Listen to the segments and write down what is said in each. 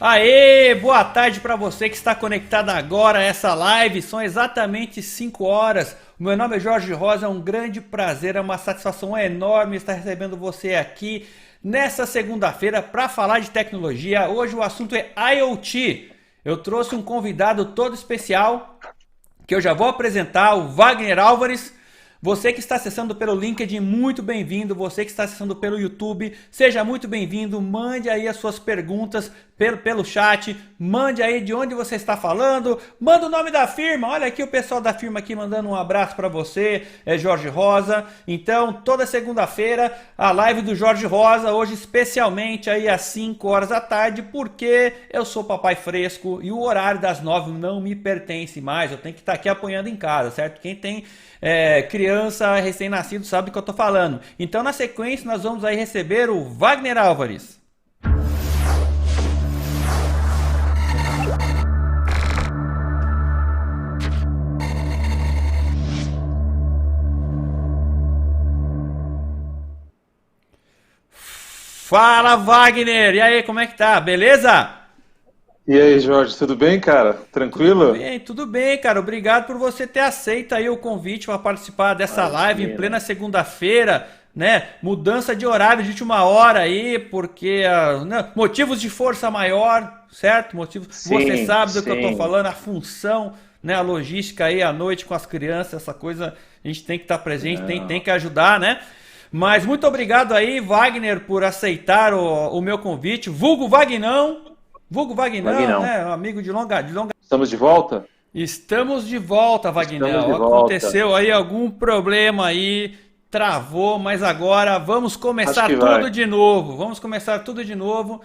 Aê, boa tarde para você que está conectado agora a essa live. São exatamente 5 horas. O meu nome é Jorge Rosa, é um grande prazer, é uma satisfação enorme estar recebendo você aqui nessa segunda-feira para falar de tecnologia. Hoje o assunto é IoT. Eu trouxe um convidado todo especial que eu já vou apresentar, o Wagner Álvares. Você que está acessando pelo LinkedIn, muito bem-vindo. Você que está acessando pelo YouTube, seja muito bem-vindo. Mande aí as suas perguntas pelo chat. Mande aí de onde você está falando. Manda o nome da firma. Olha aqui o pessoal da firma aqui mandando um abraço para você. É Jorge Rosa. Então, toda segunda-feira, a live do Jorge Rosa. Hoje, especialmente aí às 5 horas da tarde, porque eu sou papai fresco e o horário das 9 não me pertence mais. Eu tenho que estar aqui apanhando em casa, certo? Quem tem criança, recém-nascido, sabe do que eu tô falando. Então, na sequência, nós vamos aí receber o Wagner Álvares. Fala, Wagner! E aí, como é que tá? Beleza? E aí, Jorge, tudo bem, cara? Tranquilo? Tudo bem, cara. Obrigado por você ter aceito aí o convite para participar dessa live em Imagina. plena segunda-feira, né? Mudança de horário de última hora aí, porque né, motivos de força maior, certo? Você Sim, sabe do que eu tô sim. falando, a função, né? A logística aí à noite com as crianças, essa coisa a gente tem que estar presente, tem Não. que ajudar, né? Mas muito obrigado aí, Wagner, por aceitar o meu convite. Vulgo Vagnão, Vagnão. né? Um amigo de longa. Estamos de volta? Estamos de volta, Estamos de Vagnão. volta. Aconteceu aí algum problema aí, travou, mas agora vamos Acho começar que tudo vai. de novo. Vamos começar tudo de novo.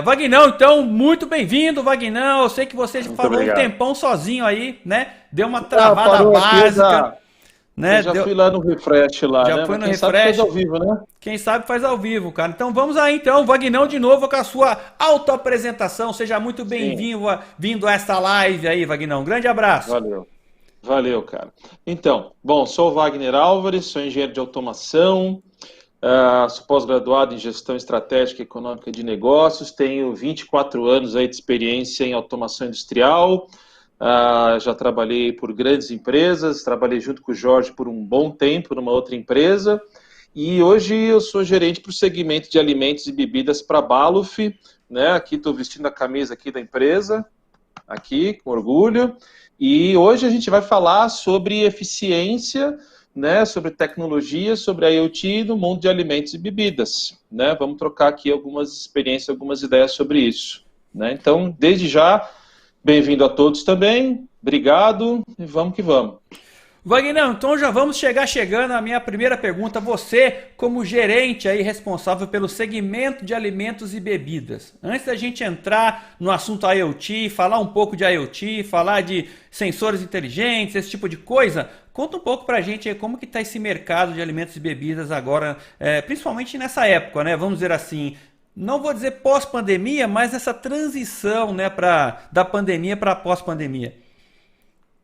Vagnão, então, muito bem-vindo, Vagnão. Eu sei que você Muito falou um obrigado. tempão sozinho aí, né? Deu uma Ah, travada parou aqui, básica, eu né? já fui lá no refresh lá, Já né? foi Mas no quem sabe faz refresh. ao vivo, né? Quem sabe faz ao vivo, cara. Então vamos aí, então, Vagnão de novo com a sua autoapresentação. Seja muito Sim, bem-vindo vindo a essa live aí, Vagnão. Um grande abraço. valeu. Valeu, cara. Então, bom, sou o Wagner Álvares, sou engenheiro de automação, sou pós-graduado em gestão estratégica e econômica de negócios, tenho 24 anos aí de experiência em automação industrial, já trabalhei por grandes empresas, trabalhei junto com o Jorge por um bom tempo numa outra empresa, e hoje eu sou gerente para o segmento de alimentos e bebidas para a Baluf, né? Aqui estou vestindo a camisa aqui da empresa, aqui com orgulho, e hoje a gente vai falar sobre eficiência, né, sobre tecnologia, sobre a IoT no mundo de alimentos e bebidas, né? Vamos trocar aqui algumas experiências, algumas ideias sobre isso, né? Então, desde já, bem-vindo a todos também, obrigado e vamos que vamos. Vagnão, então já vamos chegando à minha primeira pergunta. Você, como gerente aí responsável pelo segmento de alimentos e bebidas, antes da gente entrar no assunto IoT, falar um pouco de IoT, falar de sensores inteligentes, esse tipo de coisa, conta um pouco pra gente aí como que tá esse mercado de alimentos e bebidas agora, principalmente nessa época, né? Vamos dizer assim, não vou dizer pós-pandemia, mas essa transição, né, da pandemia para pós-pandemia.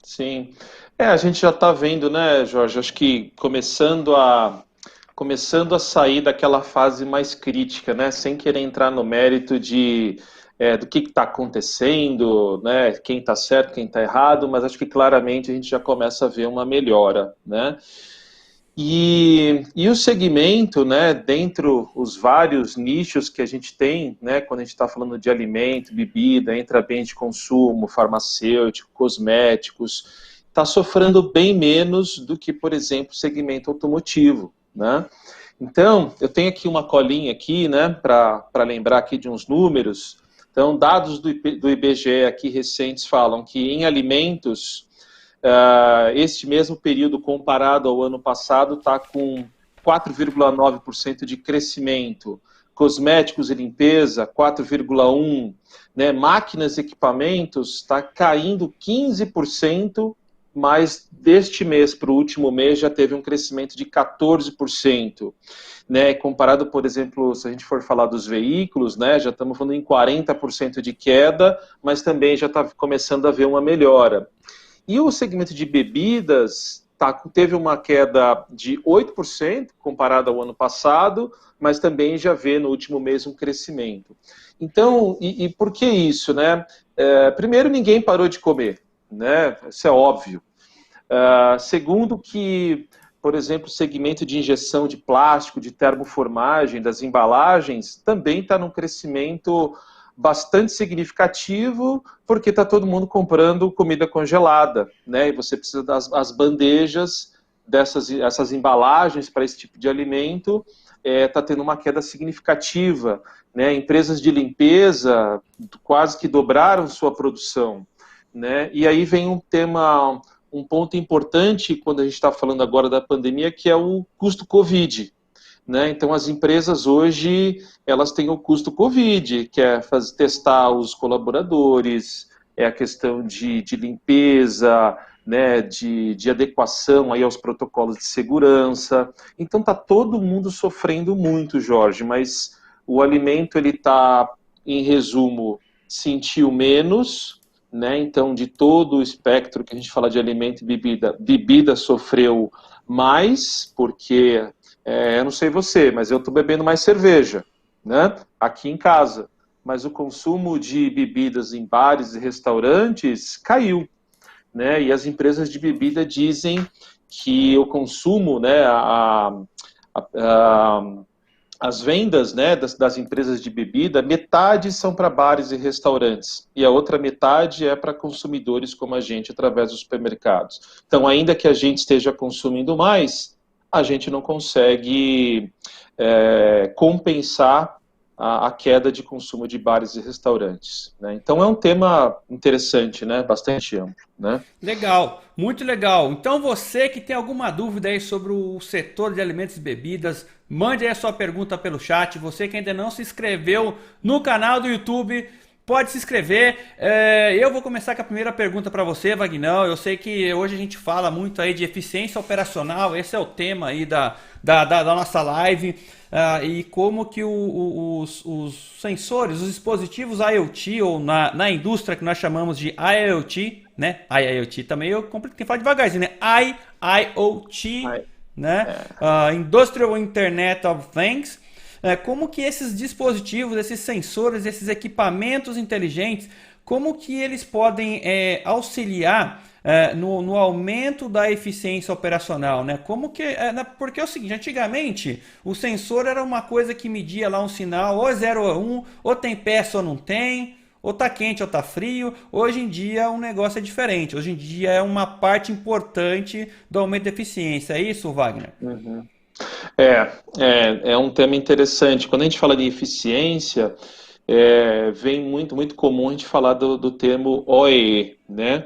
Sim, a gente já está vendo, né, Jorge? Acho que começando a sair daquela fase mais crítica, né? Sem querer entrar no mérito do que está acontecendo, né? Quem está certo, quem está errado, mas acho que claramente a gente já começa a ver uma melhora, né? E o segmento, né, dentro os vários nichos que a gente tem, né, quando a gente está falando de alimento, bebida, entra bem de consumo, farmacêutico, cosméticos, está sofrendo bem menos do que, por exemplo, o segmento automotivo, né? Então, eu tenho aqui uma colinha aqui, né, para lembrar aqui de uns números. Então, dados do IBGE aqui recentes falam que em alimentos este mesmo período comparado ao ano passado está com 4,9% de crescimento, cosméticos e limpeza 4,1%, né? Máquinas e equipamentos está caindo 15%, mas deste mês para o último mês já teve um crescimento de 14%. Né, comparado, por exemplo, se a gente for falar dos veículos, né, já estamos falando em 40% de queda, mas também já está começando a haver uma melhora. E o segmento de bebidas teve uma queda de 8% comparado ao ano passado, mas também já vê no último mês um crescimento. Então, e por que isso, né? Primeiro, ninguém parou de comer, né? Isso é óbvio. Segundo que, por exemplo, o segmento de injeção de plástico, de termoformagem, das embalagens, também está num crescimento bastante significativo, porque está todo mundo comprando comida congelada, né? E você precisa das bandejas essas embalagens para esse tipo de alimento, está tendo uma queda significativa, né? Empresas de limpeza quase que dobraram sua produção, né? E aí vem um ponto importante quando a gente está falando agora da pandemia, que é o custo Covid. Né? Então, as empresas hoje, elas têm o custo Covid, que é testar os colaboradores, é a questão de limpeza, né, de adequação aí aos protocolos de segurança. Então, está todo mundo sofrendo muito, Jorge, mas o alimento, ele está, em resumo, sentiu menos, né? Então, de todo o espectro que a gente fala de alimento e bebida sofreu mais, porque, eu não sei você, mas eu estou bebendo mais cerveja, né? Aqui em casa. Mas o consumo de bebidas em bares e restaurantes caiu, né? E as empresas de bebida dizem que o consumo, né, as vendas, né, das empresas de bebida, metade são para bares e restaurantes, e a outra metade é para consumidores como a gente, através dos supermercados. Então, ainda que a gente esteja consumindo mais, a gente não consegue compensar a queda de consumo de bares e restaurantes, né? Então, é um tema interessante, né, bastante amplo, né? Legal, muito legal. Então você que tem alguma dúvida aí sobre o setor de alimentos e bebidas, mande aí a sua pergunta pelo chat. Você que ainda não se inscreveu no canal do YouTube, pode se inscrever. Eu vou começar com a primeira pergunta para você, Vagnão. Eu sei que hoje a gente fala muito aí de eficiência operacional, esse é o tema aí da nossa live. E como que os sensores, os dispositivos IoT, ou na indústria que nós chamamos de IoT, né? IoT também, eu tenho que falar devagarzinho, né? IoT, né? Industrial Internet of Things. Como que esses dispositivos, esses sensores, esses equipamentos inteligentes, como que eles podem auxiliar no aumento da eficiência operacional, né? Porque é o seguinte, antigamente o sensor era uma coisa que media lá um sinal, ou é 0 ou 1, ou tem peça ou não tem, ou tá quente ou tá frio. Hoje em dia o negócio é diferente, hoje em dia é uma parte importante do aumento da eficiência, é isso, Wagner? Uhum. É um tema interessante. Quando a gente fala de eficiência, vem muito comum a gente falar do termo OEE, né?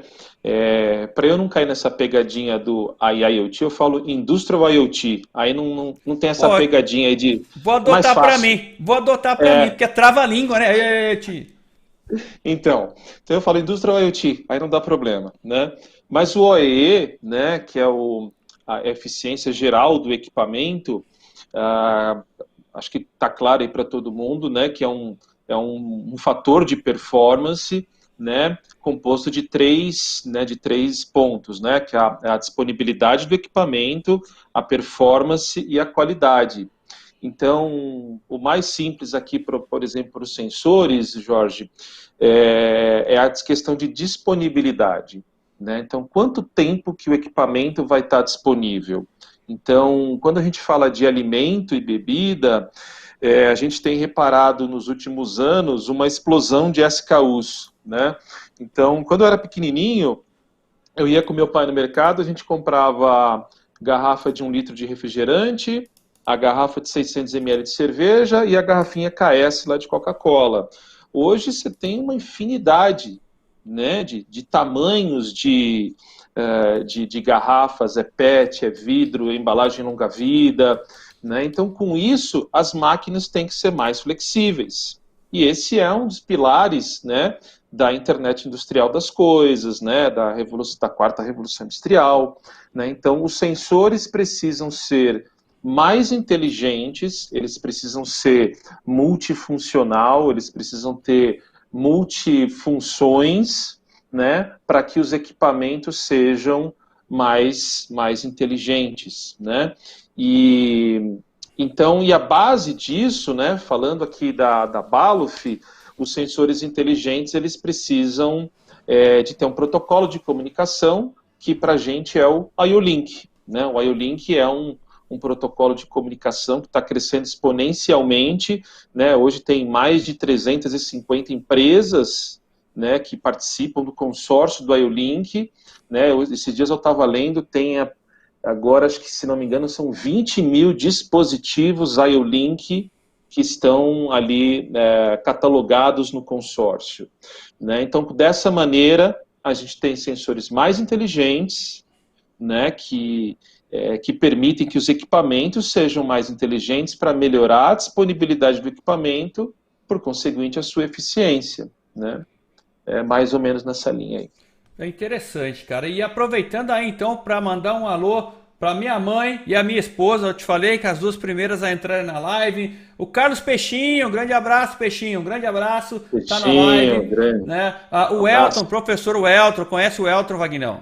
Para eu não cair nessa pegadinha do IIoT, eu falo Industrial IoT. Aí não tem essa pegadinha aí de vou adotar para mim, porque é trava-língua, né? Então eu falo Industrial IoT, aí não dá problema, né? Mas o OEE, né, que é a eficiência geral do equipamento, acho que está claro aí para todo mundo, né, que é um fator de performance, né, composto de três pontos, né, que é a disponibilidade do equipamento, a performance e a qualidade. Então, o mais simples aqui, por exemplo, para os sensores, Jorge, é a questão de disponibilidade, né? Então, quanto tempo que o equipamento vai estar disponível? Então, quando a gente fala de alimento e bebida, a gente tem reparado nos últimos anos uma explosão de SKUs, né? Então, quando eu era pequenininho, eu ia com meu pai no mercado, a gente comprava garrafa de 1 litro de refrigerante, a garrafa de 600 ml de cerveja e a garrafinha KS lá de Coca-Cola. Hoje você tem uma infinidade, né, de tamanhos de garrafas, PET, vidro, embalagem longa-vida, né? Então, com isso, as máquinas têm que ser mais flexíveis. E esse é um dos pilares, né, da internet industrial das coisas, né, da quarta revolução industrial, né? Então, os sensores precisam ser mais inteligentes, eles precisam ser multifuncional, eles precisam ter multifunções, né, para que os equipamentos sejam mais inteligentes, né? Então, a base disso, né, falando aqui da Balluff, os sensores inteligentes, eles precisam de ter um protocolo de comunicação que para a gente é o IO-Link, né? O IO-Link é um protocolo de comunicação que está crescendo exponencialmente, né? Hoje tem mais de 350 empresas, né, que participam do consórcio do IO-Link, né? Esses dias eu estava lendo, agora, acho que se não me engano, são 20 mil dispositivos IO-Link que estão ali catalogados no consórcio, né? Então, dessa maneira, a gente tem sensores mais inteligentes, né, que permitem que os equipamentos sejam mais inteligentes para melhorar a disponibilidade do equipamento, por conseguinte, a sua eficiência, né? É mais ou menos nessa linha aí. É interessante, cara. E aproveitando aí, então, para mandar um alô para minha mãe e a minha esposa, eu te falei que as duas primeiras a entrarem na live. O Carlos Peixinho, um grande abraço, Peixinho, um grande abraço, Peixinho, tá na live. grande. Né? O Elton, professor Elton, conhece o Elton, Vagnão?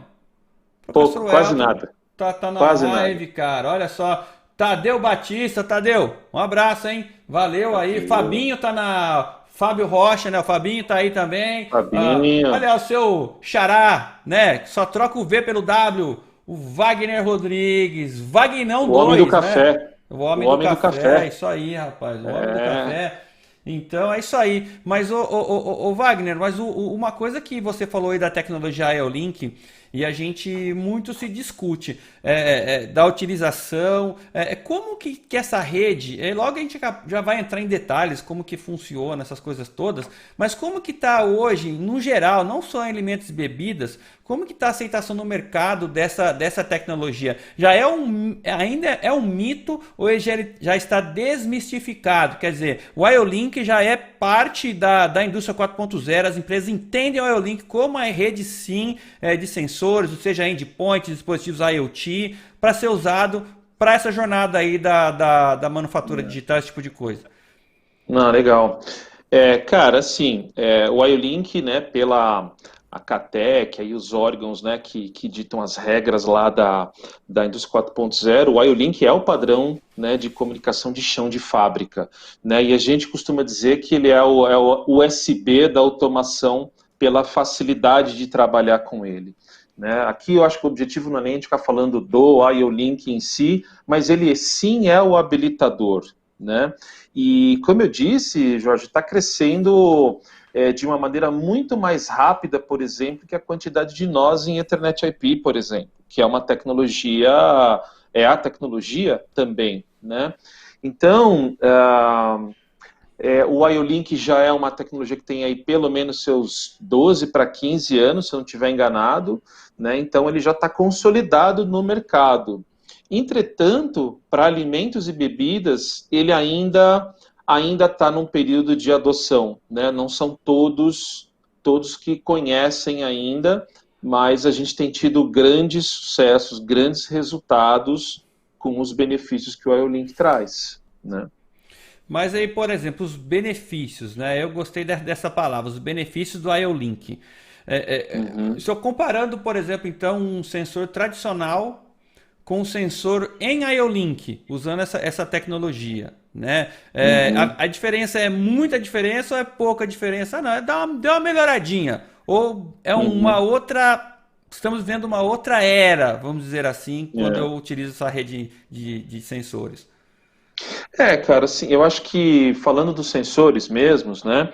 Professor Pouco, quase Elton, nada. tá na Quase live, nada. cara, olha só. Tadeu Batista, Tadeu, um abraço, hein? Valeu aí. Fabinho tá na... Fábio Rocha, né? O Fabinho tá aí também. Fabinho. Olha o seu xará, né? Só troca o V pelo W. O Wagner Rodrigues. Vagnão 2, homem do né? café. O homem do café. É isso aí, rapaz. O homem do café. Então é isso aí. Mas, o Wagner, mas uma coisa que você falou aí da tecnologia IO-Link, e a gente muito se discute da utilização, como que essa rede, logo a gente já vai entrar em detalhes, como que funciona, essas coisas todas, mas como que está hoje, no geral, não só em alimentos e bebidas, como que está a aceitação no mercado dessa tecnologia? Ainda é um mito ou ele já está desmistificado? Quer dizer, o IO-Link já é parte da indústria 4.0, as empresas entendem o IO-Link como uma rede sim de sensores, ou seja, endpoints, dispositivos IoT, para ser usado para essa jornada aí da manufatura digital, esse tipo de coisa. Não, legal. Cara, assim, o IO-Link, né, pela a CATEC, aí os órgãos, né, que ditam as regras lá da indústria 4.0, o IO-Link é o padrão, né, de comunicação de chão de fábrica, né, e a gente costuma dizer que ele é o USB da automação pela facilidade de trabalhar com ele. Né? Aqui eu acho que o objetivo não é nem a gente ficar falando do IO-Link em si, mas ele sim é o habilitador. Né? E como eu disse, Jorge, está crescendo de uma maneira muito mais rápida, por exemplo, que a quantidade de nós em Ethernet IP, por exemplo, que é uma tecnologia, é a tecnologia também. Né? Então, o IO-Link já é uma tecnologia que tem aí pelo menos seus 12 para 15 anos, se eu não estiver enganado, né? Então ele já está consolidado no mercado. Entretanto, para alimentos e bebidas, ele ainda está num período de adoção, né? Não são todos que conhecem ainda, mas a gente tem tido grandes sucessos, grandes resultados com os benefícios que o IO-Link traz, né? Mas aí, por exemplo, os benefícios, né? Eu gostei dessa palavra, os benefícios do IO-Link. Se eu comparando, por exemplo, então, um sensor tradicional com um sensor em IO-Link, usando essa tecnologia, né? A diferença é muita diferença ou é pouca diferença? Não, deu uma melhoradinha. Ou é uma outra... Estamos vendo uma outra era, vamos dizer assim, quando eu utilizo essa rede de sensores. Cara, assim, eu acho que falando dos sensores mesmos, né,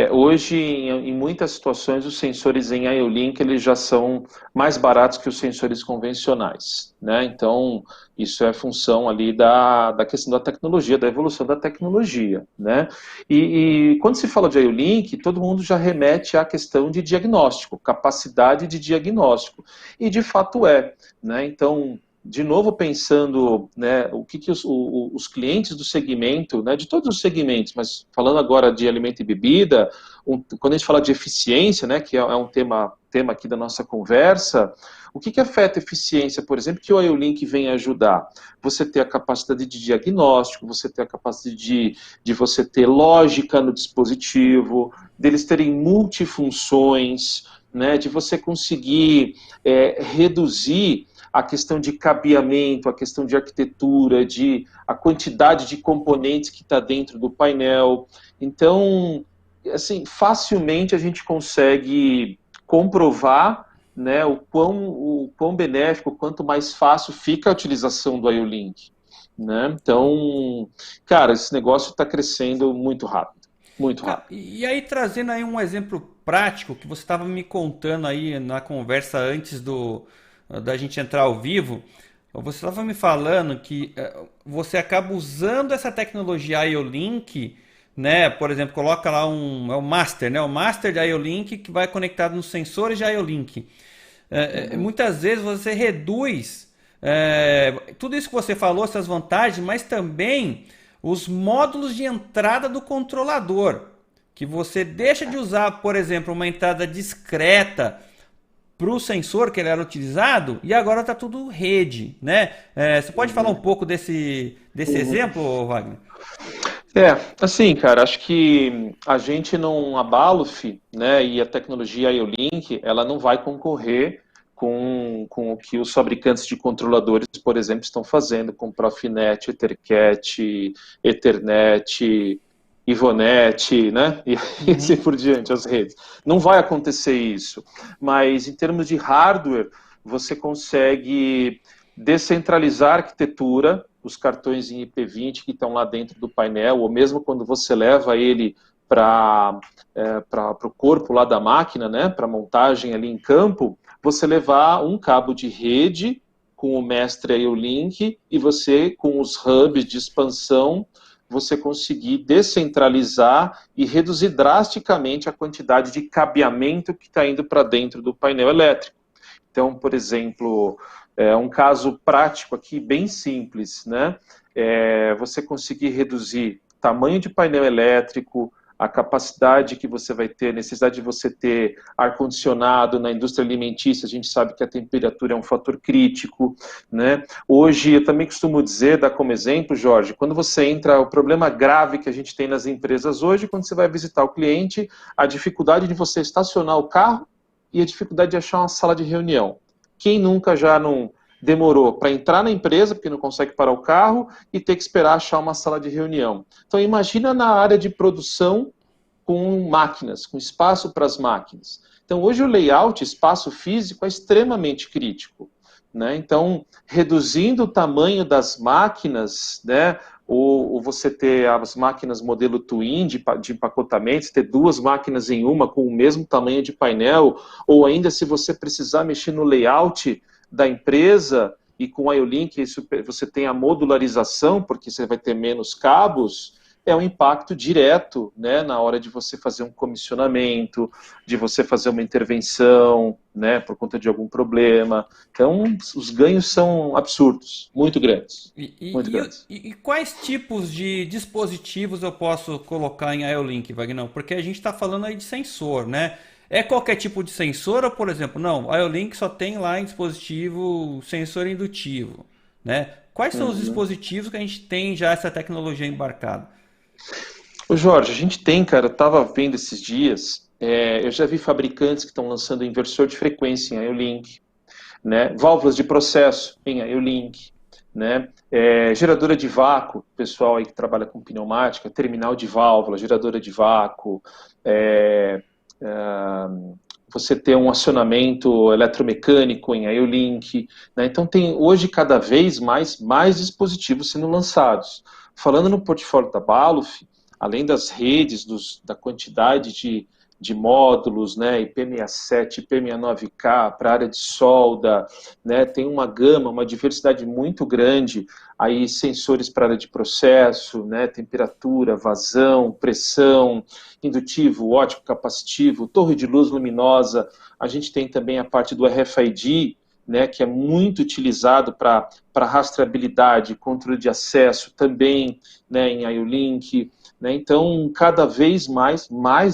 hoje em muitas situações os sensores em IO-Link eles já são mais baratos que os sensores convencionais, né, então isso é função ali da questão da tecnologia, da evolução da tecnologia, né, e quando se fala de IO-Link, todo mundo já remete à questão de diagnóstico, capacidade de diagnóstico, e de fato né, então de novo pensando, né, o que os clientes do segmento, né, de todos os segmentos, mas falando agora de alimento e bebida, quando a gente fala de eficiência, né, que é um tema aqui da nossa conversa, o que afeta a eficiência, por exemplo, que o IO-Link vem ajudar? Você ter a capacidade de diagnóstico, você ter a capacidade de você ter lógica no dispositivo, deles terem multifunções, né, de você conseguir reduzir a questão de cabeamento, a questão de arquitetura, a quantidade de componentes que está dentro do painel. Então, assim, facilmente a gente consegue comprovar, né, o quão benéfico, quanto mais fácil fica a utilização do IO-Link. Né? Então, cara, esse negócio está crescendo muito rápido. Muito rápido. E aí, trazendo aí um exemplo prático que você estava me contando aí na conversa antes da gente entrar ao vivo, você estava me falando que você acaba usando essa tecnologia IO-Link, né? Por exemplo, coloca lá é o master, né? O master de IO-Link que vai conectado nos sensores de IO-Link. Muitas vezes você reduz tudo isso que você falou, essas vantagens, mas também os módulos de entrada do controlador, que você deixa de usar, por exemplo, uma entrada discreta para o sensor que ele era utilizado e agora está tudo rede, né? Você pode falar um pouco desse exemplo, Wagner? Assim, cara, acho que a gente não, a Balluff, né, e a tecnologia IO-Link, ela não vai concorrer com o que os fabricantes de controladores, por exemplo, estão fazendo com Profinet, EtherCAT, Ethernet, Ivonet, né? E assim por diante, as redes. Não vai acontecer isso. Mas em termos de hardware, você consegue descentralizar a arquitetura, os cartões em IP20 que estão lá dentro do painel, ou mesmo quando você leva ele para o corpo lá da máquina, né, para montagem ali em campo, você levar um cabo de rede com o mestre IO-Link e você, com os hubs de expansão, você conseguir descentralizar e reduzir drasticamente a quantidade de cabeamento que está indo para dentro do painel elétrico. Então, por exemplo, um caso prático aqui, bem simples, né? Você conseguir reduzir tamanho de painel elétrico, a capacidade que você vai ter, a necessidade de você ter ar-condicionado na indústria alimentícia, a gente sabe que a temperatura é um fator crítico, né? Hoje, eu também costumo dizer, dar como exemplo, Jorge, quando você entra, o problema grave que a gente tem nas empresas hoje, quando você vai visitar o cliente, a dificuldade de você estacionar o carro e a dificuldade de achar uma sala de reunião. Quem nunca já não demorou para entrar na empresa, porque não consegue parar o carro, e ter que esperar achar uma sala de reunião. Então, imagina na área de produção com máquinas, com espaço para as máquinas. Então, hoje o layout, espaço físico, é extremamente crítico. Né? Então, reduzindo o tamanho das máquinas, né, ou você ter as máquinas modelo twin de empacotamento, ter duas máquinas em uma com o mesmo tamanho de painel, ou ainda se você precisar mexer no layout da empresa, e com o IO-Link você tem a modularização, porque você vai ter menos cabos, é um impacto direto, né, na hora de você fazer um comissionamento, de você fazer uma intervenção, né, por conta de algum problema. Então, os ganhos são absurdos, muito grandes. Muito grandes. E quais tipos de dispositivos eu posso colocar em IO-Link, Wagner? Porque a gente está falando aí de sensor, né? É qualquer tipo de sensor ou, por exemplo, não, o IO-Link só tem lá em dispositivo sensor indutivo, né? Quais são os dispositivos que a gente tem já essa tecnologia embarcada? Ô Jorge, a gente tem, cara, eu estava vendo esses dias, eu já vi fabricantes que estão lançando inversor de frequência em IO-Link, né? Válvulas de processo em IO-Link, né? Geradora de vácuo, pessoal aí que trabalha com pneumática, terminal de válvula, geradora de vácuo, você ter um acionamento eletromecânico em IO-Link, né? Então tem hoje cada vez mais dispositivos sendo lançados. Falando no portfólio da Balluff, além das redes, da quantidade de módulos, né, IP67, IP69K para a área de solda, né, tem uma gama, uma diversidade muito grande, aí sensores para a área de processo, né, temperatura, vazão, pressão, indutivo, óptico, capacitivo, torre de luz luminosa, a gente tem também a parte do RFID, né, que é muito utilizado para rastreabilidade, controle de acesso, também, né, em IO-Link, né, então cada vez mais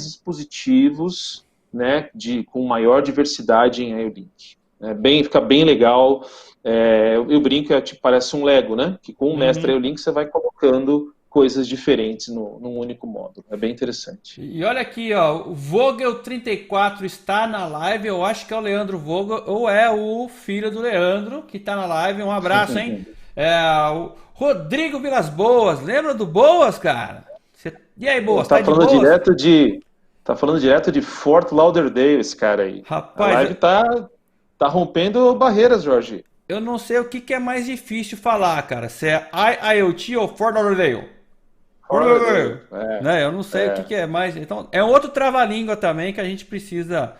dispositivos, né, com maior diversidade em IO-Link. Fica bem legal, eu brinco, parece um Lego, né, que com o mestre IO-Link você vai colocando coisas diferentes num único módulo. É bem interessante. E olha aqui, ó, o Vogel34 está na live, eu acho que é o Leandro Vogel, ou é o filho do Leandro que está na live, um abraço, hein? O Rodrigo Vilas Boas, lembra do Boas, cara? E aí, Boas, tá de boas? Tá falando direto de Fort Lauderdale, esse cara aí. Rapaz, a live tá rompendo barreiras, Jorge. Eu não sei o que é mais difícil falar, cara, se é IoT ou Fort Lauderdale. Né? Eu não sei o que é mais. Então, é outro trava-língua também que a gente precisa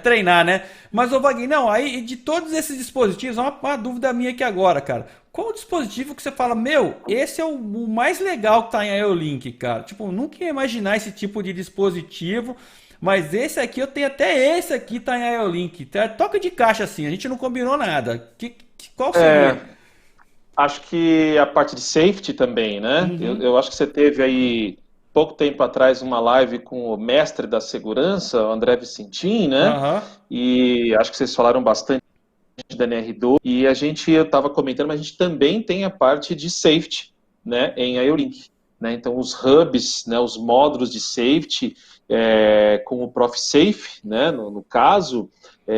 treinar, né? Mas, ô Wagner, não, aí de todos esses dispositivos, uma dúvida minha aqui agora, cara. Qual o dispositivo que você fala, meu, esse é o mais legal que tá em IO-Link, cara? Tipo, eu nunca ia imaginar esse tipo de dispositivo, mas esse aqui, eu tenho até esse aqui tá em IO-Link. Toca de caixa assim, a gente não combinou nada. Qual seria? Acho que a parte de safety também, né? Uhum. Eu acho que você teve aí, pouco tempo atrás, uma live com o mestre da segurança, o André Vicentin, né? Uhum. E acho que vocês falaram bastante da NR2. E eu estava comentando, mas a gente também tem a parte de safety, né? Em IO-Link. Né? Então, os hubs, né? Os módulos de safety, com o ProfSafe, né? No caso,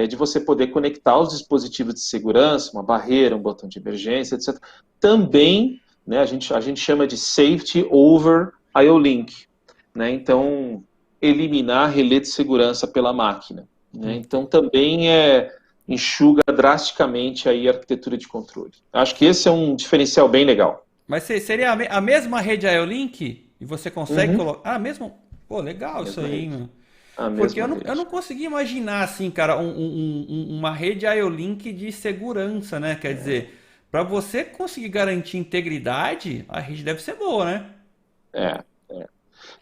de você poder conectar os dispositivos de segurança, uma barreira, um botão de emergência, etc. Também, né, a gente chama de Safety over IO-Link. Né? Então, eliminar relé de segurança pela máquina. Né? Então, também enxuga drasticamente aí a arquitetura de controle. Acho que esse é um diferencial bem legal. Mas seria a mesma rede IO-Link? E você consegue colocar... Ah, mesmo... Pô, legal isso aí, mano. Porque eu não consegui imaginar, assim, cara, uma rede IO-Link de segurança, né? Quer dizer, para você conseguir garantir integridade, a rede deve ser boa, né?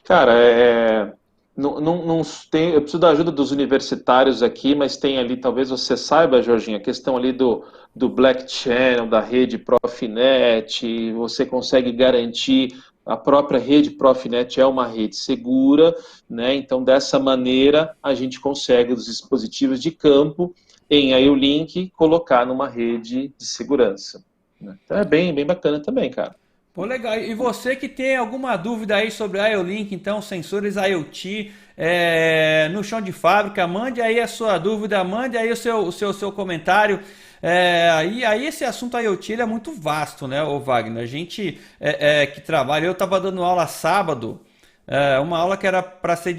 Cara, não tem, eu preciso da ajuda dos universitários aqui, mas tem ali, talvez você saiba, Jorginho, a questão ali do Black Channel, da rede Profinet, você consegue garantir. A própria rede Profinet é uma rede segura, né? Então, dessa maneira, a gente consegue os dispositivos de campo em IO-Link colocar numa rede de segurança. Né? Então, é bem bacana também, cara. Pô, legal. E você que tem alguma dúvida aí sobre IO-Link, então, sensores IoT no chão de fábrica, mande aí a sua dúvida, mande aí o seu comentário. E aí esse assunto IoT ele é muito vasto, né, ô Wagner? A gente que trabalha, eu estava dando aula sábado, uma aula que era para ser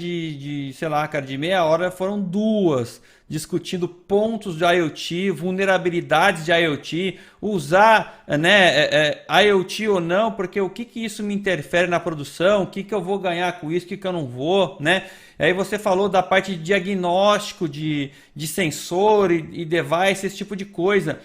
sei lá, cara, de meia hora, foram duas, discutindo pontos de IoT, vulnerabilidades de IoT, usar, né, IoT ou não, porque o que isso me interfere na produção, o que eu vou ganhar com isso, o que eu não vou, né? Aí você falou da parte de diagnóstico de sensor e device, esse tipo de coisa.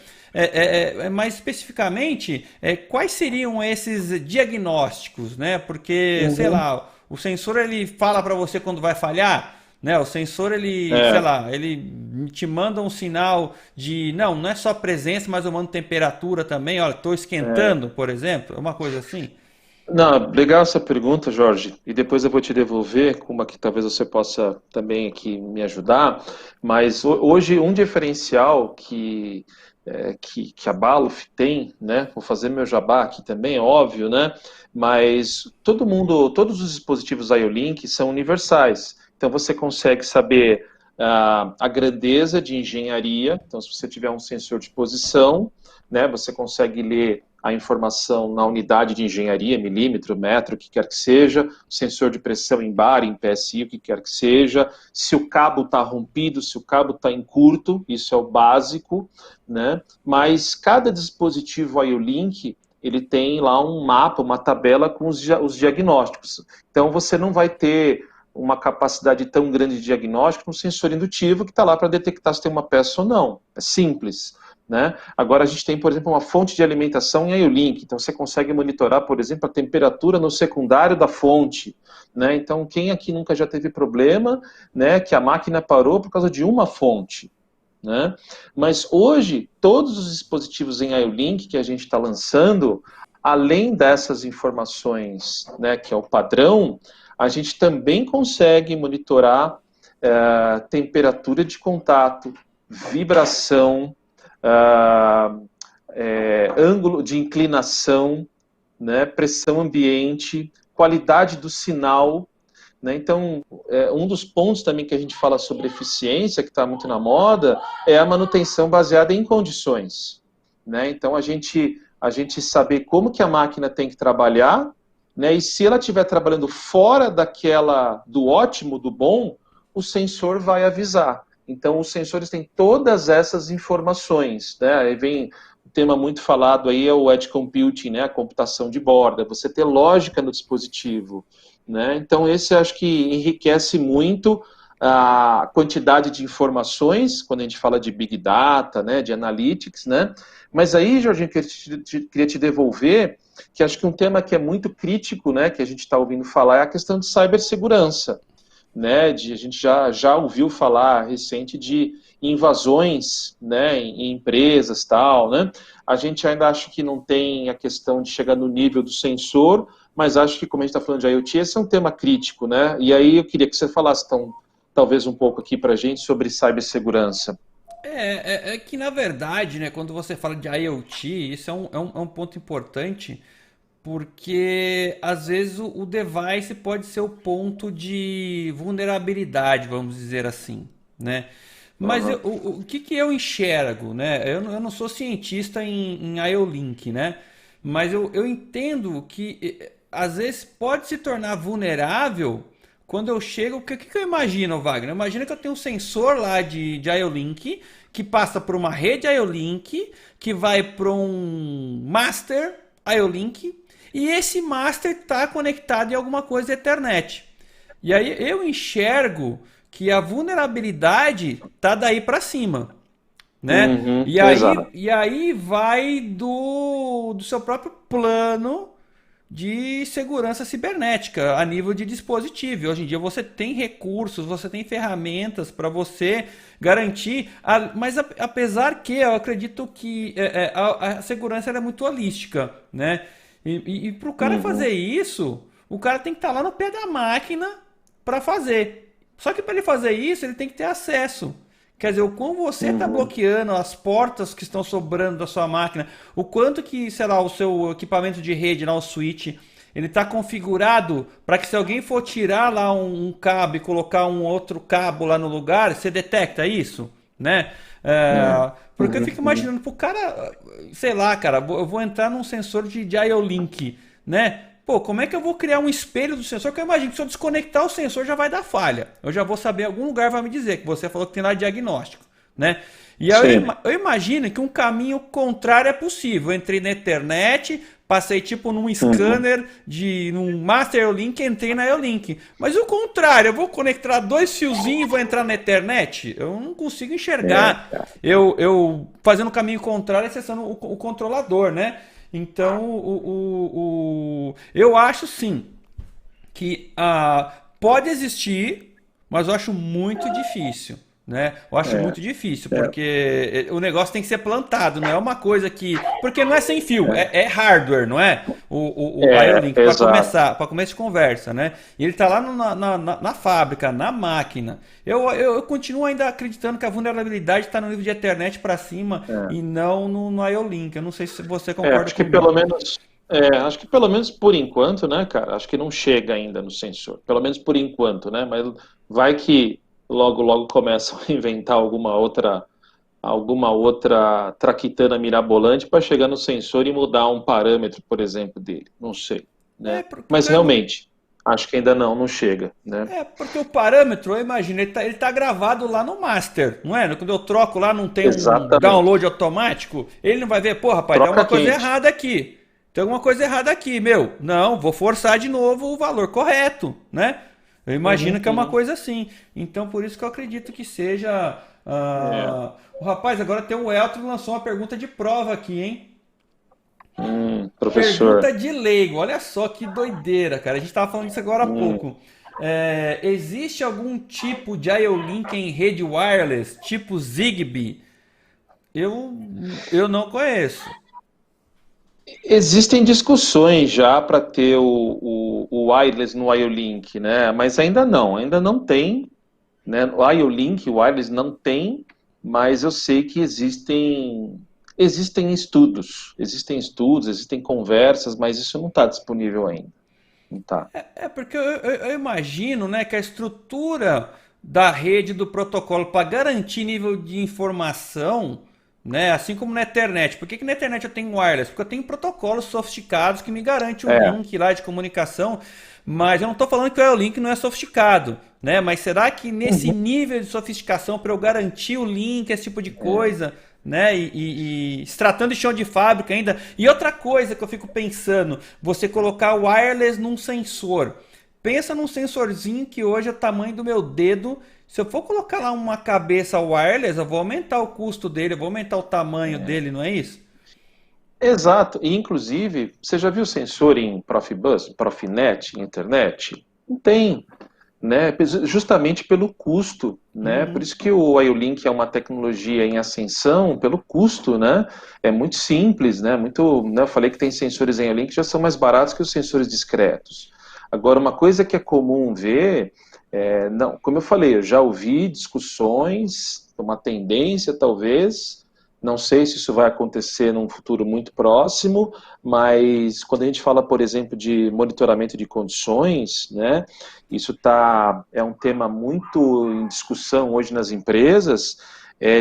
Mais especificamente, quais seriam esses diagnósticos, né? Porque, sei lá, o sensor ele fala para você quando vai falhar, né? O sensor ele, sei lá, ele te manda um sinal de não é só presença, mas eu mando temperatura também. Olha, estou esquentando, por exemplo, uma coisa assim. Não, legal essa pergunta, Jorge, e depois eu vou te devolver com uma que talvez você possa também aqui me ajudar, mas hoje um diferencial que a Baluf tem, né, vou fazer meu jabá aqui também, é óbvio, né, mas todos os dispositivos IO-Link são universais, então você consegue saber a grandeza de engenharia, então se você tiver um sensor de posição, né, você consegue ler a informação na unidade de engenharia, milímetro, metro, o que quer que seja, sensor de pressão em bar, em PSI, o que quer que seja, se o cabo está rompido, se o cabo está em curto, isso é o básico, né? Mas cada dispositivo IO-Link, ele tem lá um mapa, uma tabela com os diagnósticos. Então você não vai ter uma capacidade tão grande de diagnóstico no sensor indutivo que está lá para detectar se tem uma peça ou não. É simples. Né? Agora a gente tem, por exemplo, uma fonte de alimentação em IO-Link, então você consegue monitorar, por exemplo, a temperatura no secundário da fonte. Né? Então, quem aqui nunca já teve problema, né, que a máquina parou por causa de uma fonte? Né? Mas hoje, todos os dispositivos em IO-Link que a gente está lançando, além dessas informações, né, que é o padrão, a gente também consegue monitorar temperatura de contato, vibração, ângulo de inclinação, né, pressão ambiente, qualidade do sinal, né? Então, um dos pontos também que a gente fala sobre eficiência, que está muito na moda, é a manutenção baseada em condições, né? Então, a gente saber como que a máquina tem que trabalhar, né? E se ela estiver trabalhando fora do ótimo, do bom, o sensor vai avisar. Então, os sensores têm todas essas informações, né? Aí vem um tema muito falado aí, é o Edge Computing, né? A computação de borda, você ter lógica no dispositivo, né? Então, esse acho que enriquece muito a quantidade de informações, quando a gente fala de Big Data, né? De Analytics, né? Mas aí, Jorginho, queria te devolver, que acho que um tema que é muito crítico, né? Que a gente está ouvindo falar, é a questão de cibersegurança, né, a gente já ouviu falar recente de invasões, né, em empresas tal, né? A gente ainda acha que não tem a questão de chegar no nível do sensor, mas acho que, como a gente está falando de IoT, esse é um tema crítico, né? E aí eu queria que você falasse, então, talvez um pouco aqui para a gente sobre cibersegurança. É que, na verdade, né, quando você fala de IoT, isso é um ponto importante, porque às vezes o device pode ser o ponto de vulnerabilidade, vamos dizer assim, né? Mas Uhum. o que que eu enxergo, né? Eu não sou cientista em IO-Link, né? Mas eu entendo que às vezes pode se tornar vulnerável quando eu chego. O que eu imagino, Wagner? Imagina que eu tenho um sensor lá de IO-Link que passa por uma rede IO-Link que vai para um master IO-Link e esse master está conectado em alguma coisa da Ethernet. E aí eu enxergo que a vulnerabilidade tá daí para cima, né? Uhum, E aí, exato. e aí vai do seu próprio plano de segurança cibernética a nível de dispositivo. Hoje em dia você tem recursos, você tem ferramentas para você garantir, mas apesar que eu acredito que a segurança é muito holística, né? E para o cara fazer Uhum, isso, o cara tem que estar lá no pé da máquina para fazer. Só que para ele fazer isso, ele tem que ter acesso. Quer dizer, o quão você está uhum, bloqueando as portas que estão sobrando da sua máquina, o quanto que, sei lá, o seu equipamento de rede, lá, o switch, ele está configurado para que se alguém for tirar lá um cabo e colocar um outro cabo lá no lugar, você detecta isso, né? Porque eu uhum, fico uhum. imaginando pro cara, sei lá, cara, eu vou entrar num sensor de IO-Link, né? Pô, como é que eu vou criar um espelho do sensor? Que eu imagino que se eu desconectar o sensor já vai dar falha. Eu já vou saber, algum lugar vai me dizer que você falou que tem lá diagnóstico, né? E aí Sim. eu imagino que um caminho contrário é possível. Eu entrei na internet, passei tipo num Uhum. scanner num Master IO-Link, entrei na IO-Link. Mas o contrário, eu vou conectar dois fiozinhos e vou entrar na internet? Eu não consigo enxergar. É, Eu fazendo o caminho contrário, acessando o controlador, né? Então, eu acho sim que pode existir, mas eu acho muito difícil. Né? Eu acho é, muito difícil, é, porque o negócio tem que ser plantado, não é uma coisa que. Porque não é sem fio, é, é hardware, não é? O IO-Link, exato. para começo de conversa, né? E ele está lá na fábrica, na máquina. Eu continuo ainda acreditando que a vulnerabilidade está no nível de Ethernet para cima É. e não no IO-Link. Eu não sei se você concorda Acho que comigo. pelo menos por enquanto, né, cara? Acho que não chega ainda no sensor. Pelo menos por enquanto, né? Mas vai que logo logo começam a inventar alguma outra traquitana mirabolante para chegar no sensor e mudar um parâmetro, por exemplo, dele. Não sei, né? Mas Porque realmente, acho que ainda não chega, né? porque o parâmetro, eu imagino, ele tá gravado lá no master, não é? Quando eu troco lá, não tem um Exatamente. download automático, ele não vai ver, pô, rapaz, tem Troca alguma coisa quente. errada aqui. Tem alguma coisa errada aqui, meu. Não, vou forçar de novo o valor correto, né? Eu imagino Uhum, que é uma uhum. coisa assim. Então, por isso que eu acredito que seja. É. O rapaz, agora tem o Elton que lançou uma pergunta de prova aqui, hein? Professor. Pergunta de leigo, olha só que doideira, cara. A gente estava falando disso agora há Hum. pouco. Existe algum tipo de IO-Link em rede wireless, tipo Zigbee? Eu, eu não conheço. Existem discussões já para ter o wireless no IO-Link, né? Mas ainda não tem, né? O IO-Link, o wireless não tem, mas eu sei que existem existem estudos, existem conversas, mas isso não está disponível ainda. Não tá. Porque eu imagino, né, que a estrutura da rede do protocolo para garantir nível de informação, né, assim como na internet. Por que na internet eu tenho wireless? Porque eu tenho protocolos sofisticados que me garantem o É, link lá de comunicação, mas eu não estou falando que o link não é sofisticado, né? Mas será que nesse uhum, nível de sofisticação para eu garantir o link, esse tipo de é, coisa, né? E se tratando de chão de fábrica ainda. E outra coisa que eu fico pensando, você colocar wireless num sensor. Pensa num sensorzinho que hoje é o tamanho do meu dedo. Se eu for colocar lá uma cabeça wireless, eu vou aumentar o custo dele, eu vou aumentar o tamanho dele, não é isso? exato. E, inclusive, você já viu sensor em Profibus, Profinet, internet? Não tem, né? Justamente pelo custo, né? Por Uhum. isso que o IO-Link é uma tecnologia em ascensão, pelo custo, né? É muito simples, né? Muito, né? Eu falei que tem sensores em IO-Link que já são mais baratos que os sensores discretos. Agora, uma coisa que é comum ver, não, como eu falei, eu já ouvi discussões, uma tendência talvez, não sei se isso vai acontecer num futuro muito próximo, mas quando a gente fala, por exemplo, de monitoramento de condições, né, é um tema muito em discussão hoje nas empresas,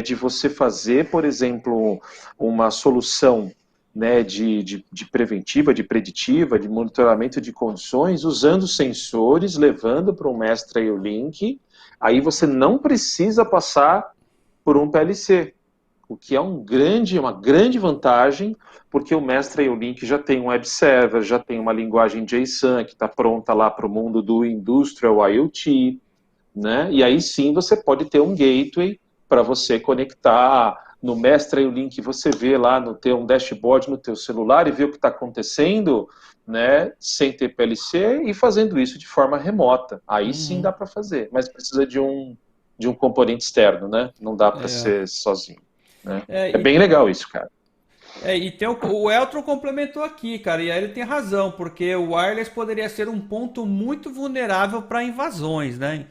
de você fazer, por exemplo, uma solução, né, de preventiva, de preditiva, de monitoramento de condições, usando sensores, levando para um mestre IO-Link, aí você não precisa passar por um PLC, o que é uma grande vantagem, porque o mestre IO-Link já tem um web server, já tem uma linguagem JSON que está pronta lá para o mundo do Industrial IoT, né? E aí sim você pode ter um gateway para você conectar no mestre IO-Link, você vê lá no teu um dashboard no teu celular e vê o que está acontecendo, né? Sem ter PLC e fazendo isso de forma remota. Aí sim Uhum. dá para fazer, mas precisa de um componente externo, né? Não dá para É. ser sozinho. Né? É, É bem legal isso, cara. e tem o Eltron complementou aqui, cara, e aí ele tem razão, porque o wireless poderia ser um ponto muito vulnerável para invasões, né?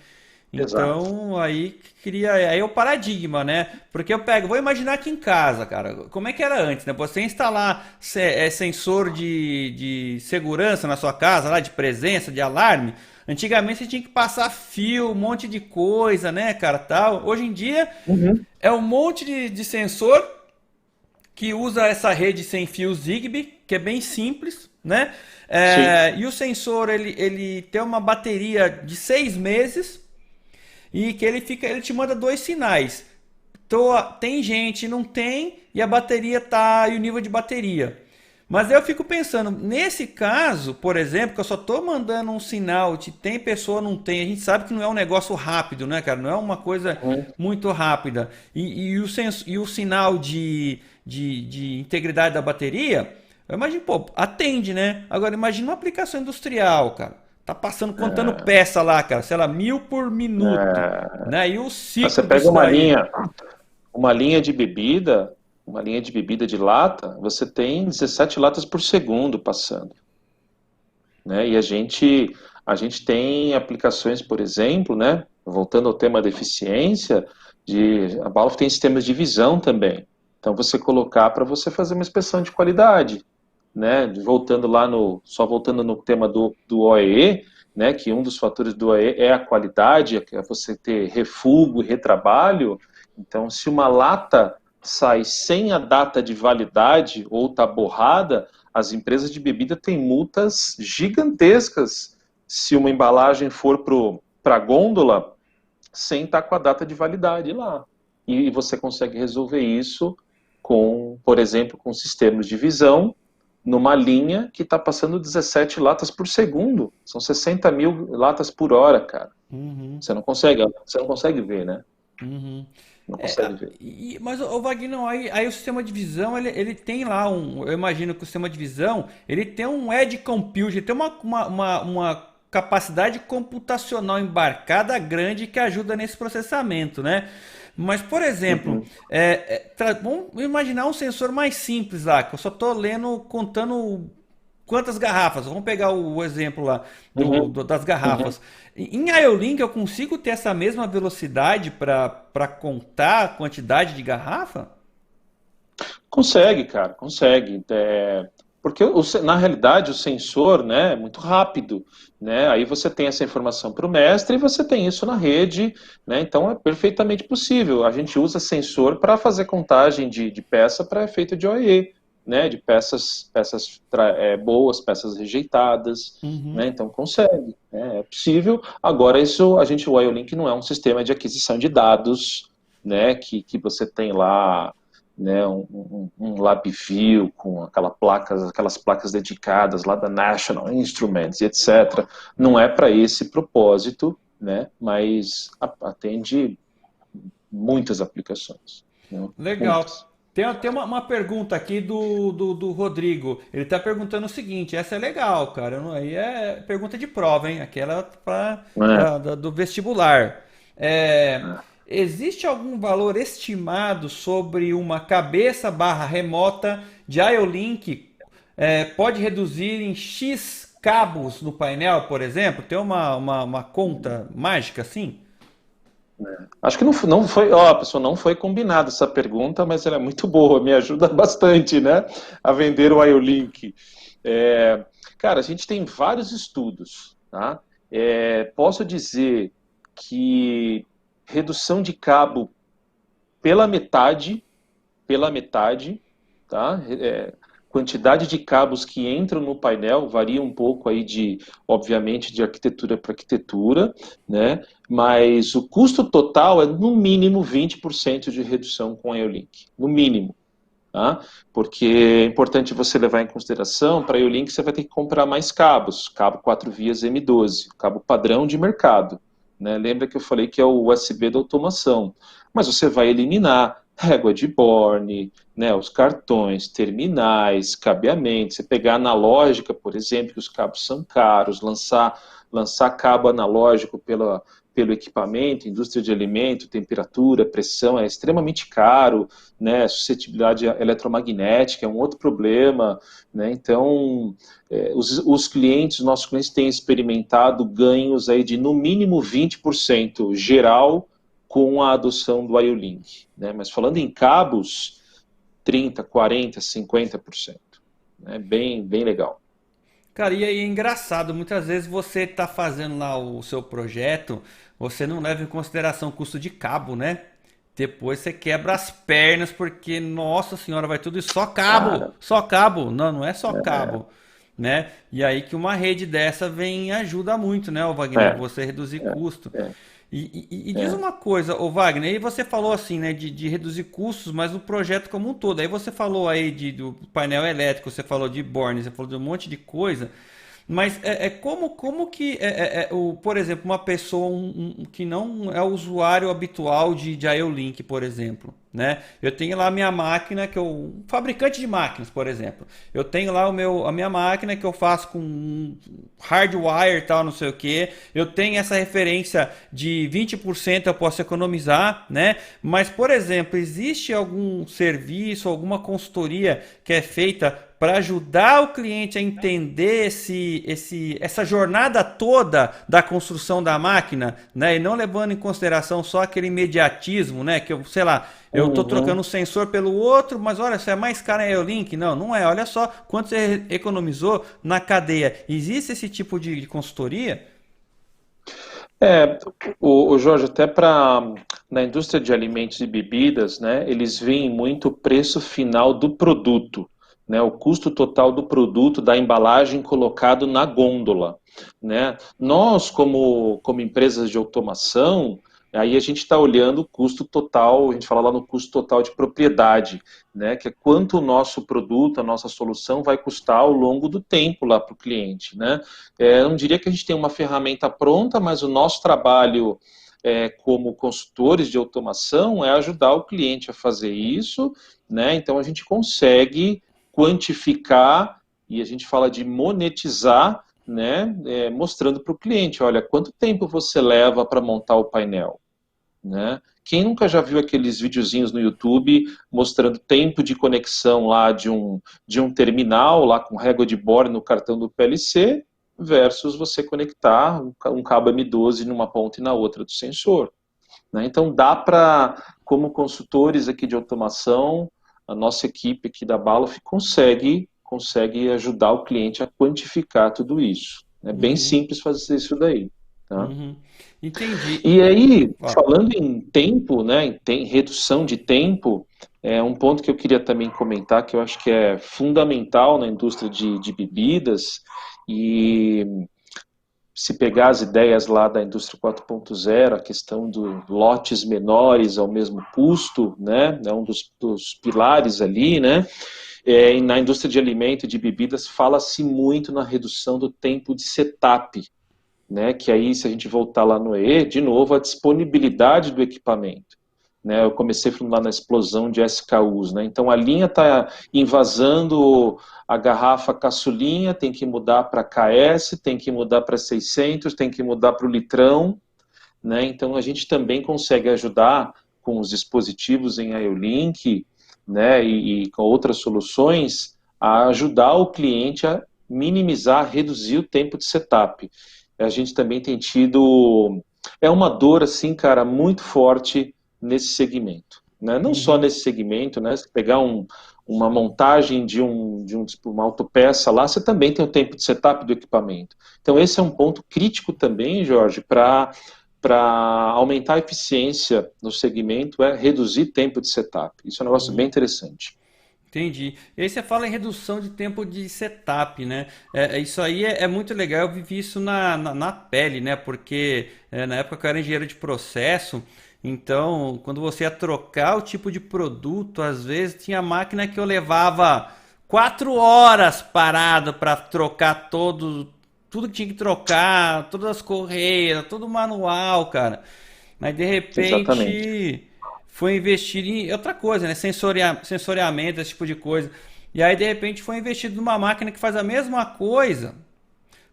Exato. Então aí cria aí é o paradigma, né? Porque eu pego, vou imaginar aqui em casa, cara, como é que era antes, né? Você instalar sensor de segurança na sua casa, lá de presença, de alarme. Antigamente você tinha que passar fio, um monte de coisa, né, cara, tal. Hoje em dia Uhum. é um monte de sensor que usa essa rede sem fio Zigbee, que é bem simples, né? Sim. E o sensor ele tem uma bateria de 6 meses e que ele te manda dois sinais. Tem gente, não tem, e a bateria tá e o nível de bateria. Mas eu fico pensando, nesse caso, por exemplo, que eu só tô mandando um sinal de tem pessoa, não tem, a gente sabe que não é um negócio rápido, né, cara? Não é uma coisa Uhum. muito rápida. E o sinal de integridade da bateria, eu imagino, pô, atende, né? Agora imagina uma aplicação industrial, cara. Tá passando, contando peça lá, cara, sei lá, 1.000 por minuto, É, né? E o você ciclo pega disso daí. uma linha de bebida, uma linha de bebida de lata, você tem 17 latas por segundo passando, né? E a gente tem aplicações, por exemplo, né? Voltando ao tema da eficiência, a Balf tem sistemas de visão também. Então você colocar para você fazer uma inspeção de qualidade, né? Só voltando no tema do OEE, né? Que um dos fatores do OEE é a qualidade, é você ter refugo e retrabalho. Então, se uma lata sai sem a data de validade ou está borrada, as empresas de bebida têm multas gigantescas se uma embalagem for para a gôndola sem estar com a data de validade lá. E você consegue resolver isso por exemplo, com sistemas de visão numa linha que está passando 17 latas por segundo. São 60 mil latas por hora, cara. Uhum. Você não consegue ver, né? Uhum. Não consegue ver. Mas o Wagner, aí o sistema de visão, ele tem lá eu imagino que o sistema de visão, ele tem um edge compute, ele tem uma capacidade computacional embarcada grande que ajuda nesse processamento, né? Mas, por exemplo, Uhum, vamos imaginar um sensor mais simples lá, que eu só estou lendo, contando quantas garrafas? Vamos pegar o exemplo lá uhum, das uhum. garrafas. Em IO-Link eu consigo ter essa mesma velocidade para contar a quantidade de garrafa? Consegue, cara, consegue. Porque na realidade o sensor, né, é muito rápido, né? Aí você tem essa informação para o mestre e você tem isso na rede, né? Então é perfeitamente possível. A gente usa sensor para fazer contagem de peça para efeito de OE, né? De peças boas, peças rejeitadas, Uhum. né? Então consegue, né? É possível. Agora isso, o IO-Link não é um sistema de aquisição de dados, né? Que você tem lá, né, um LabVIEW com aquelas placas dedicadas lá da National Instruments e etc. Não é para esse propósito, né, mas atende muitas aplicações. Né, muitas. Legal. Tem uma pergunta aqui do Rodrigo. Ele está perguntando o seguinte: essa é legal, cara. Aí é pergunta de prova, hein? Aquela É, do vestibular. É, é. existe algum valor estimado sobre uma cabeça barra remota de IO-Link pode reduzir em X cabos no painel, por exemplo? Tem uma conta mágica assim? Acho que não foi, ó, pessoal, não foi combinada essa pergunta, mas ela é muito boa, me ajuda bastante, né, a vender o IO-Link. Cara, a gente tem vários estudos, tá? Posso dizer que redução de cabo pela metade, pela metade, tá? Quantidade de cabos que entram no painel varia um pouco aí obviamente, de arquitetura para arquitetura, né? Mas o custo total é no mínimo 20% de redução com a EOLink, no mínimo. Tá? Porque é importante você levar em consideração, para a EOLink você vai ter que comprar mais cabos, cabo 4 vias M12, cabo padrão de mercado. Né? Lembra que eu falei que é o USB da automação. Mas você vai eliminar régua de Borne, né, os cartões, terminais, cabeamento. Você pegar analógica, por exemplo, que os cabos são caros, lançar cabo analógico pelo equipamento, indústria de alimento, temperatura, pressão, é extremamente caro, né, suscetibilidade eletromagnética é um outro problema, né, então os nossos clientes têm experimentado ganhos aí de no mínimo 20% geral com a adoção do IO-Link, né, mas falando em cabos, 30, 40, 50%, né, bem legal. Cara, e aí é engraçado, muitas vezes você está fazendo lá o seu projeto, você não leva em consideração o custo de cabo, né? Depois você quebra as pernas porque, nossa senhora, vai tudo e só cabo, Cara, só cabo. Não, não é só cabo, né? E aí que uma rede dessa vem e ajuda muito, né, ô Wagner, é, você reduzir é, custo. é, E diz é. uma coisa, ô Wagner, aí você falou assim, né, de reduzir custos, mas no projeto como um todo. Aí você falou aí do painel elétrico, você falou de borne, você falou de um monte de coisa. Mas como que, por exemplo, uma pessoa que não é usuário habitual de IO-Link, por exemplo, né? Eu tenho lá a minha máquina, um fabricante de máquinas, por exemplo. Eu tenho lá a minha máquina que eu faço com hardwire e tal, não sei o que. Eu tenho essa referência de 20% eu posso economizar, né? Mas, por exemplo, existe algum serviço, alguma consultoria que é feita para ajudar o cliente a entender essa jornada toda da construção da máquina, né? E não levando em consideração só aquele imediatismo, né? Que eu, sei lá, eu estou trocando Uhum. um sensor pelo outro, mas olha, se é mais caro é o link? Não, não é. Olha só quanto você economizou na cadeia. Existe esse tipo de consultoria? É, o Jorge, até na indústria de alimentos e bebidas, né, eles veem muito o preço final do produto, né, o custo total do produto, da embalagem colocado na gôndola, né. Nós, como empresas de automação, aí a gente está olhando o custo total, a gente fala lá no custo total de propriedade, né, que é quanto o nosso produto, a nossa solução vai custar ao longo do tempo lá para o cliente, né. Eu não diria que a gente tem uma ferramenta pronta, mas o nosso trabalho como consultores de automação é ajudar o cliente a fazer isso, né? Então a gente consegue quantificar e a gente fala de monetizar, né? Mostrando para o cliente, olha, quanto tempo você leva para montar o painel, né? Quem nunca já viu aqueles videozinhos no YouTube mostrando tempo de conexão lá de um terminal, lá com régua de bore no cartão do PLC, versus você conectar um cabo M12 numa ponta e na outra do sensor, né? Então dá para, como consultores aqui de automação, a nossa equipe aqui da Balof consegue ajudar o cliente a quantificar tudo isso. É bem Uhum, simples fazer isso daí. Tá? uhum. Entendi. E aí, Ó, falando em tempo, né, em redução de tempo, é um ponto que eu queria também comentar, que eu acho que é fundamental na indústria de bebidas, e se pegar as ideias lá da indústria 4.0, a questão dos lotes menores ao mesmo custo, né, é um dos pilares ali, né, e na indústria de alimento e de bebidas fala-se muito na redução do tempo de setup, né, que aí, se a gente voltar lá no E, de novo, a disponibilidade do equipamento. Né, eu comecei falando lá na explosão de SKUs, né, então a linha está invasando a garrafa caçulinha, tem que mudar para KS, tem que mudar para 600, tem que mudar para o litrão, né, então a gente também consegue ajudar com os dispositivos em IO-Link, né, e com outras soluções, a ajudar o cliente a minimizar, reduzir o tempo de setup. A gente também tem tido, é uma dor assim, cara, muito forte nesse segmento, né? Não só uhum. nesse segmento, né? Se pegar uma montagem tipo, uma autopeça lá, você também tem o tempo de setup do equipamento. Então esse é um ponto crítico também, Jorge, para aumentar a eficiência no segmento, é reduzir tempo de setup. Isso é um negócio bem Uhum. interessante. Entendi. E aí você fala em redução de tempo de setup, né? Isso aí é muito legal. Eu vivi isso na pele, né? Porque na época que eu era engenheiro de processo, então quando você ia trocar o tipo de produto, às vezes tinha máquina que eu levava 4 horas parado para trocar tudo que tinha que trocar, todas as correias, todo o manual, cara. Mas de Exatamente. repente foi investido em outra coisa, né? Sensoriamento, esse tipo de coisa. E aí de repente foi investido numa máquina que faz a mesma coisa,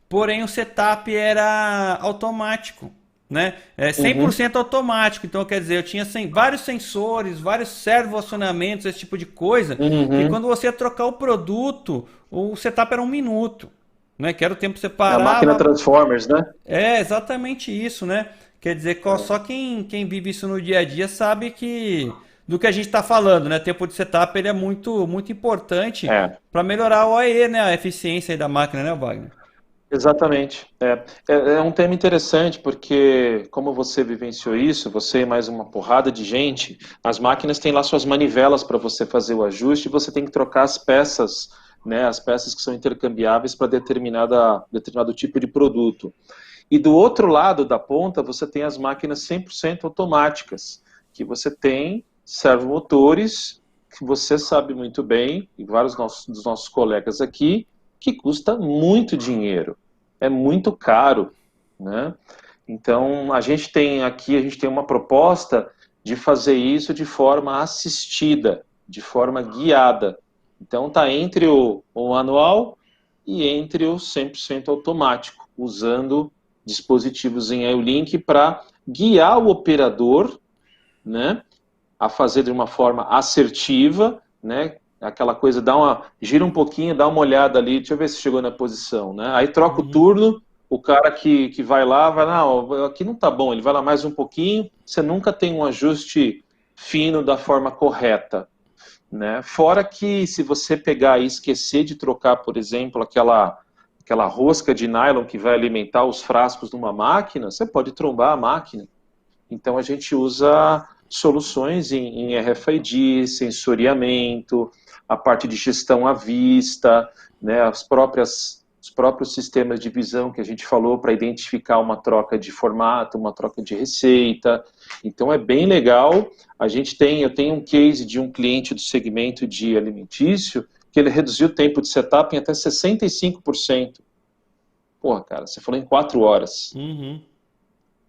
porém o setup era automático, né? É cem por Uhum, cento automático. Então quer dizer, eu tinha vários sensores, vários servoacionamentos, esse tipo de coisa, que uhum. quando você ia trocar o produto, o setup era 1 minuto. Né, que era o tempo que você É a máquina parava. Transformers, né? É exatamente isso, né? Quer dizer, só quem vive isso no dia a dia sabe que do que a gente está falando, né? Tempo de setup ele é muito importante É, para melhorar o OE, né? A eficiência aí da máquina, né, Wagner? exatamente. É um tema interessante porque, como você vivenciou isso, você e mais uma porrada de gente, as máquinas têm lá suas manivelas para você fazer o ajuste e você tem que trocar as peças, né, as peças que são intercambiáveis para determinado tipo de produto. E do outro lado da ponta, você tem as máquinas 100% automáticas, que você tem servomotores, que você sabe muito bem, e vários dos nossos colegas aqui, que custa muito dinheiro, é muito caro, né? Então, a gente tem uma proposta de fazer isso de forma assistida, de forma guiada. Então, está entre o manual e entre o 100% automático, usando dispositivos em IO-Link para guiar o operador, né, a fazer de uma forma assertiva, né, aquela coisa, gira um pouquinho, dá uma olhada ali, deixa eu ver se chegou na posição, né, aí troca o Uhum, turno, o cara que vai lá, não, aqui não tá bom, ele vai lá mais um pouquinho, você nunca tem um ajuste fino da forma correta, né, fora que se você pegar e esquecer de trocar, por exemplo, aquela rosca de nylon que vai alimentar os frascos de uma máquina, você pode trombar a máquina. Então a gente usa soluções em RFID, sensoriamento, a parte de gestão à vista, né, os próprios sistemas de visão que a gente falou para identificar uma troca de formato, uma troca de receita. Então é bem legal. Eu tenho um case de um cliente do segmento de alimentício que ele reduziu o tempo de setup em até 65%. Porra, cara, você falou em 4 horas. uhum,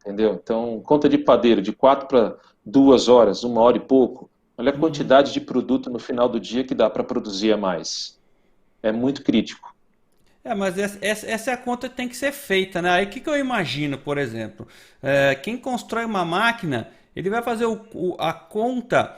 Entendeu? Então, conta de padeiro, de 4 para 2 horas, 1 hora e pouco. Olha a uhum. quantidade de produto no final do dia que dá para produzir a mais. É muito crítico. Mas essa é a conta que tem que ser feita, né? Aí o que eu imagino, por exemplo? Quem constrói uma máquina, ele vai fazer a conta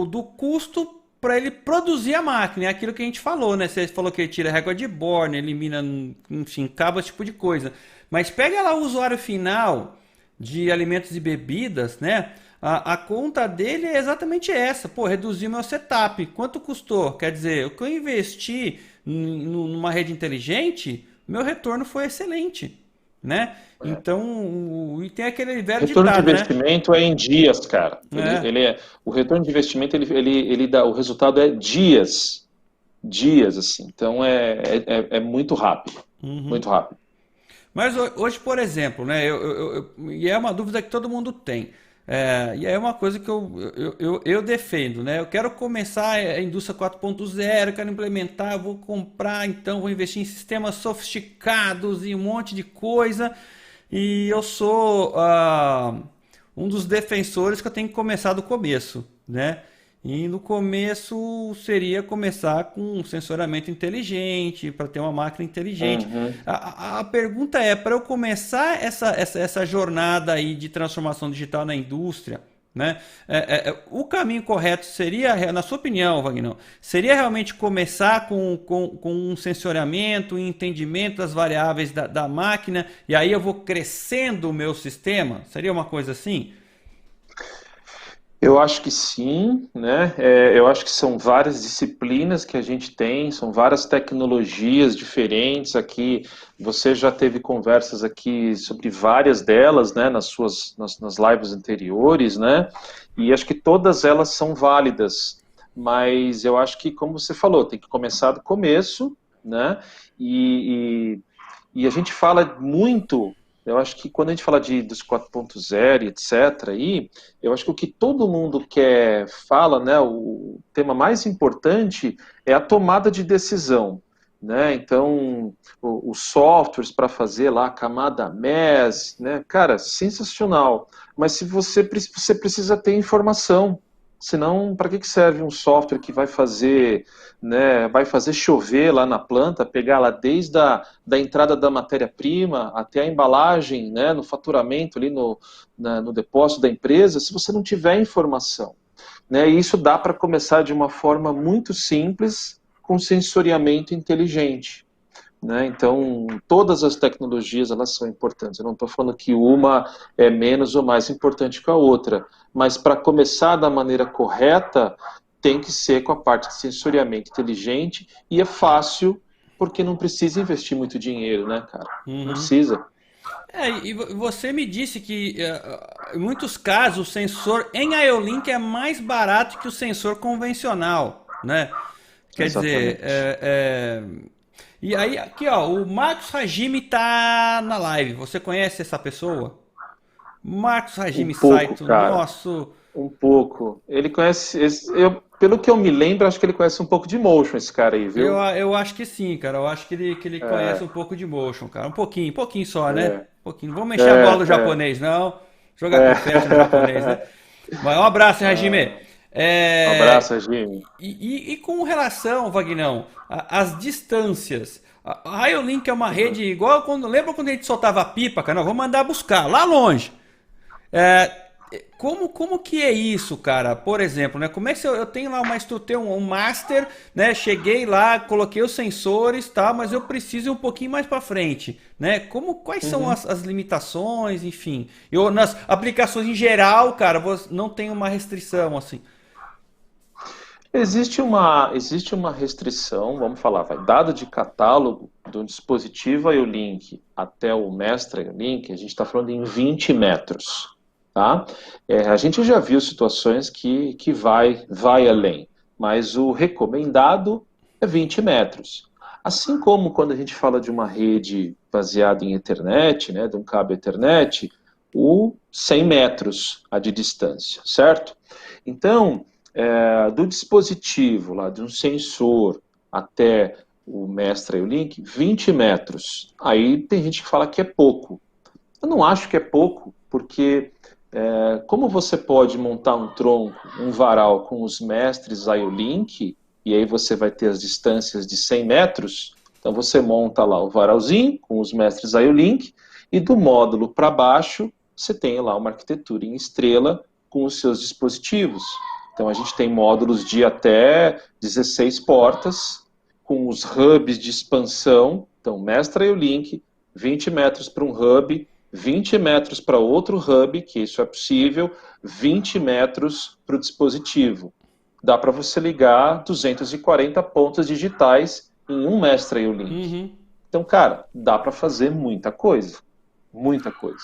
do custo para ele produzir a máquina. É aquilo que a gente falou, né? Você falou que ele tira régua de borne, elimina, enfim, cabo, esse tipo de coisa. Mas pega lá o usuário final, de alimentos e bebidas, né? A conta dele é exatamente essa. Pô, reduzir meu setup. Quanto custou? Quer dizer, o que eu investi numa rede inteligente, meu retorno foi excelente, né? É. Então, e tem aquele velho Retorno de ditado, né? investimento é em dias, cara. É. O retorno de investimento, ele dá, o resultado é dias, assim. Então é muito rápido, Uhum. muito rápido. Mas hoje, por exemplo, né, e é uma dúvida que todo mundo tem. E é uma coisa que eu defendo, né? Eu quero começar a indústria 4.0, quero implementar, vou comprar, então vou investir em sistemas sofisticados e um monte de coisa. E eu sou um dos defensores que eu tenho que começar do começo, né? E no começo seria começar com um sensoramento inteligente, para ter uma máquina inteligente. Uhum. A pergunta é, para eu começar essa jornada aí de transformação digital na indústria, né? O caminho correto seria, na sua opinião, Wagner, seria realmente começar com um sensoriamento, um entendimento das variáveis da máquina, e aí eu vou crescendo o meu sistema? Seria uma coisa assim? Eu acho que sim, né? Eu acho que são várias disciplinas que a gente tem, são várias tecnologias diferentes aqui. Você já teve conversas aqui sobre várias delas, né? Nas lives anteriores, né? E acho que todas elas são válidas. Mas eu acho que, como você falou, tem que começar do começo, né? E a gente fala muito. Eu acho que quando a gente fala dos 4.0, etc., aí, eu acho que o que todo mundo fala, né, o tema mais importante é a tomada de decisão. Né? Então, os softwares para fazer lá a camada MES, né? Cara, sensacional. Mas se você precisa ter informação. Senão, para que serve um software que vai fazer, né, vai fazer chover lá na planta, pegar lá desde da entrada da matéria-prima até a embalagem, né, no faturamento ali no depósito da empresa, se você não tiver informação, né? E isso dá para começar de uma forma muito simples, com sensoriamento inteligente. Né? Então, todas as tecnologias elas são importantes. Eu não estou falando que uma é menos ou mais importante que a outra, mas para começar da maneira correta, tem que ser com a parte de sensoriamento inteligente e é fácil porque não precisa investir muito dinheiro, né, cara? Não Uhum. precisa. E você me disse que em muitos casos o sensor em IO-Link é mais barato que o sensor convencional, né? Quer dizer, Exatamente. e aí aqui ó, o Marcos Hajime tá na live. Você conhece essa pessoa? Marcos Um Hajime pouco, Saito, cara. nosso. Um pouco. Ele conhece. Pelo que eu me lembro, acho que ele conhece um pouco de motion, esse cara aí, viu? Eu acho que sim, cara. Eu acho que ele conhece É, um pouco de motion, cara. Um pouquinho só, né? é, Um pouquinho. Não vamos encher a bola do é. japonês, não. Jogar É. confete no japonês, né? Mas um abraço, hein, Hajime. Um abraço, Regine. E com relação, Vagnão, às distâncias. A Raiolink é uma rede igual quando. Lembra quando a gente soltava pipa, cara? Não, vamos mandar buscar lá longe. É, como que é isso, cara? Por exemplo, né? Como é que eu tenho lá uma estrutura, um master, né? Cheguei lá, coloquei os sensores, tá? Mas eu preciso ir um pouquinho mais para frente, né? Quais são Uhum. as limitações, enfim? Eu nas aplicações em geral, cara, não tem uma restrição assim. Existe uma restrição, vamos falar, dado de catálogo do dispositivo IO-Link até o mestre IO-Link, a gente está falando em 20 metros. Tá? A gente já viu situações que vai além, mas o recomendado é 20 metros. Assim como quando a gente fala de uma rede baseada em Ethernet, né, de um cabo Ethernet, o 100 metros a de distância, certo? Então, do dispositivo, lá, de um sensor até o mestre IO-Link, 20 metros. Aí tem gente que fala que é pouco. Eu não acho que é pouco, porque como você pode montar um tronco, um varal com os mestres IO-Link, e aí você vai ter as distâncias de 100 metros, então você monta lá o varalzinho com os mestres IO-Link, e do módulo para baixo você tem lá uma arquitetura em estrela com os seus dispositivos. Então a gente tem módulos de até 16 portas, com os hubs de expansão, então mestre IO-Link, 20 metros para um hub, 20 metros para outro hub, que isso é possível, 20 metros para o dispositivo. Dá para você ligar 240 pontos digitais em um Mestra U-Link. Uhum. Então, cara, dá para fazer muita coisa. Muita coisa.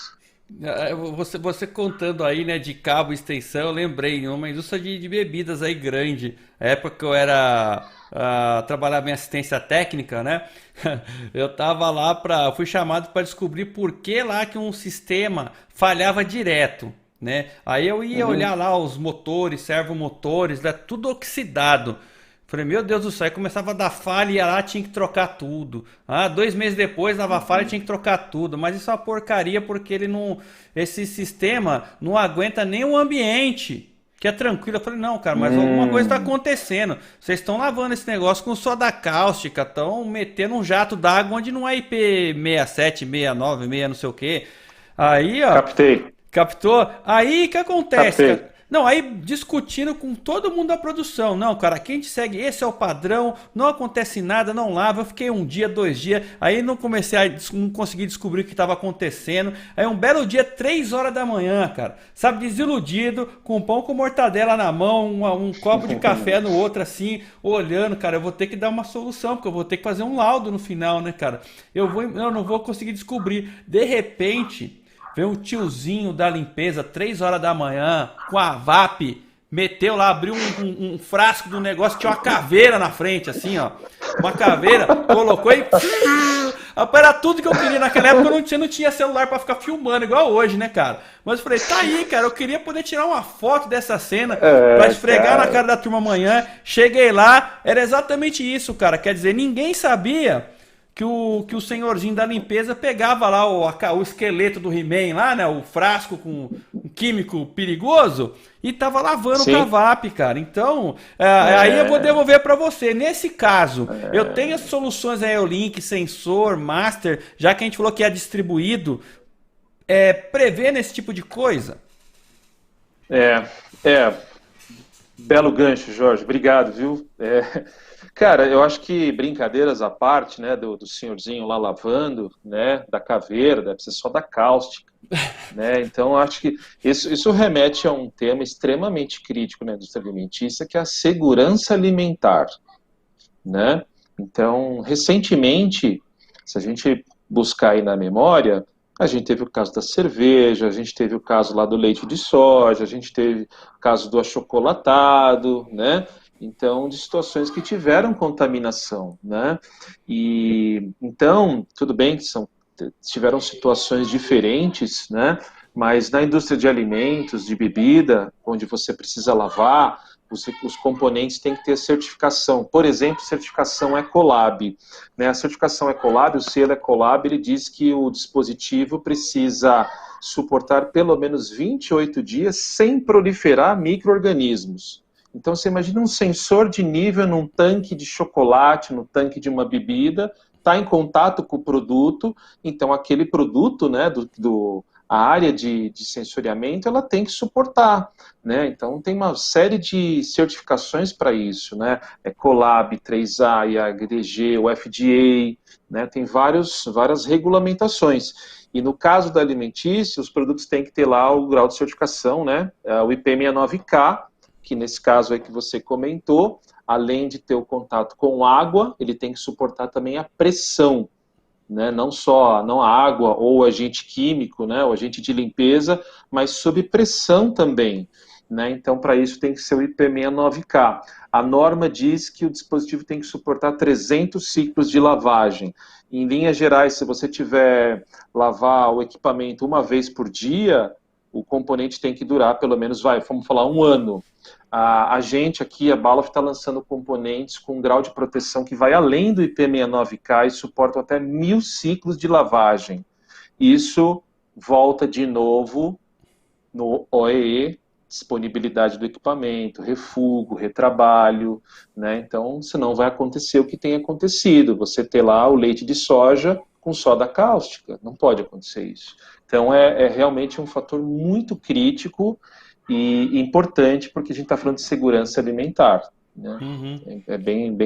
Você contando aí, né, de cabo e extensão, eu lembrei, uma indústria de bebidas aí grande. A época que eu era trabalhava em assistência técnica, né? Eu tava lá fui chamado para descobrir por que lá que um sistema falhava direto, né? Aí eu ia olhar Uhum. lá os motores, servomotores, né, tudo oxidado. Falei, meu Deus do céu, aí começava a dar falha, ia lá, tinha que trocar tudo. 2 meses depois dava falha, tinha que trocar tudo. Mas isso é uma porcaria porque ele não. Esse sistema não aguenta nem o ambiente, que é tranquilo. Eu falei, não, cara, mas alguma coisa está Hum, acontecendo. Vocês estão lavando esse negócio com soda cáustica, estão metendo um jato d'água onde não é IP67, 69, 6 não sei o quê. Aí, ó, captei, captou? Aí o que acontece, captei. cara? Não, aí discutindo com todo mundo da produção. Não, cara, aqui a gente segue, esse é o padrão, não acontece nada, não lava. Eu fiquei um dia, 2 dias, aí não consegui descobrir o que estava acontecendo. Aí um belo dia, 3 horas da manhã, cara, sabe, desiludido, com pão com mortadela na mão, um copo de café no outro, assim, olhando, cara, eu vou ter que dar uma solução, porque eu vou ter que fazer um laudo no final, né, cara? Eu não vou conseguir descobrir. De repente. Vem um tiozinho da limpeza, 3 horas da manhã, com a VAP, meteu lá, abriu um frasco do negócio, tinha uma caveira na frente, assim, ó. Uma caveira, colocou e. Era tudo que eu queria. Naquela época você não tinha celular pra ficar filmando, igual hoje, né, cara? Mas eu falei, tá aí, cara, eu queria poder tirar uma foto dessa cena pra esfregar na Cara. cara da turma amanhã. Cheguei lá, era exatamente isso, cara. Quer dizer, ninguém sabia que o senhorzinho da limpeza pegava lá o esqueleto do He-Man lá, né? O frasco com um químico perigoso e tava lavando o Sim. cavap, cara. Então, aí eu vou É, devolver para você. Nesse caso, eu tenho as soluções Aeolink, sensor, master, já que a gente falou que é distribuído, prevendo esse tipo de coisa. é, é, belo gancho, Jorge. Obrigado, viu? Cara, eu acho que brincadeiras à parte, né, do senhorzinho lá lavando, né, da caveira, deve ser só da cáustica, né? Então, eu acho que isso remete a um tema extremamente crítico na indústria alimentícia, que é a segurança alimentar, né? Então, recentemente, se a gente buscar aí na memória, a gente teve o caso da cerveja, a gente teve o caso lá do leite de soja, a gente teve o caso do achocolatado, né? Então, de situações que tiveram contaminação, né? E então, tudo bem que tiveram situações diferentes, né? Mas na indústria de alimentos, de bebida, onde você precisa lavar, os componentes têm que ter certificação. Por exemplo, certificação Ecolab. Né? A certificação Ecolab, o selo Ecolab, ele diz que o dispositivo precisa suportar pelo menos 28 dias sem proliferar micro-organismos. Então, você imagina um sensor de nível num tanque de chocolate, no tanque de uma bebida, está em contato com o produto, então aquele produto, né, a área de sensoriamento, ela tem que suportar, né? Então tem uma série de certificações para isso, né? Ecolab, 3A, IAGDG, o FDA, né? Tem várias regulamentações. E no caso da alimentícia, os produtos têm que ter lá o grau de certificação, né? O IP69K, que nesse caso aí que você comentou, além de ter o contato com água, ele tem que suportar também a pressão, né? Não a água ou o agente químico, né? O agente de limpeza, mas sob pressão também, né? Então, para isso tem que ser o IP69K. A norma diz que o dispositivo tem que suportar 300 ciclos de lavagem. Em linhas gerais, se você tiver lavar o equipamento uma vez por dia, o componente tem que durar pelo menos, vamos falar, um ano. A gente aqui, a Balluff, está lançando componentes com um grau de proteção que vai além do IP69K e suportam até 1000 ciclos de lavagem. Isso volta de novo no OEE, disponibilidade do equipamento, refugo, retrabalho, né? Então, senão vai acontecer o que tem acontecido, você ter lá o leite de soja com soda cáustica, não pode acontecer isso. Então, é realmente um fator muito crítico e importante, porque a gente está falando de segurança alimentar, né? Uhum. É bem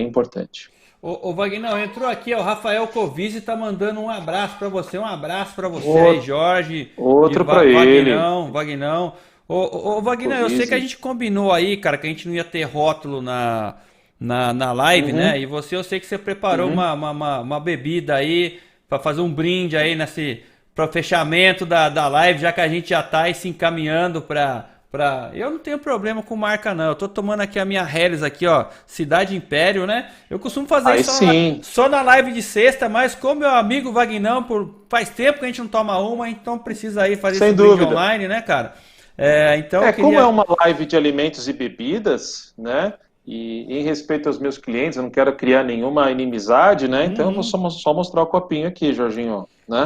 importante. Ô Vagnão, entrou aqui, ó, o Rafael Covizzi tá mandando um abraço pra você, Ô- aí, Jorge e Outro para ele. Vagnão. Ô Vagnão, eu sei que a Covise. gente combinou aí, cara, que a gente não ia ter rótulo na live, né? Uhum, E você, eu sei que você preparou uhum. uma bebida aí pra fazer um brinde aí para fechamento da live, já que a gente já tá aí se encaminhando pra... Eu não tenho problema com marca, não. Eu tô tomando aqui a minha Helles aqui, ó, Cidade Império, né? Eu costumo fazer Aí isso sim, só na live de sexta, mas como meu amigo Vagnão, faz tempo que a gente não toma uma, então precisa aí fazer esse sem brinde dúvida. online, né, cara? Então eu Como é queria... uma live de alimentos e bebidas, né? E em respeito aos meus clientes, eu não quero criar nenhuma inimizade, né? Então eu vou Uhum. só mostrar o copinho aqui, Jorginho, né?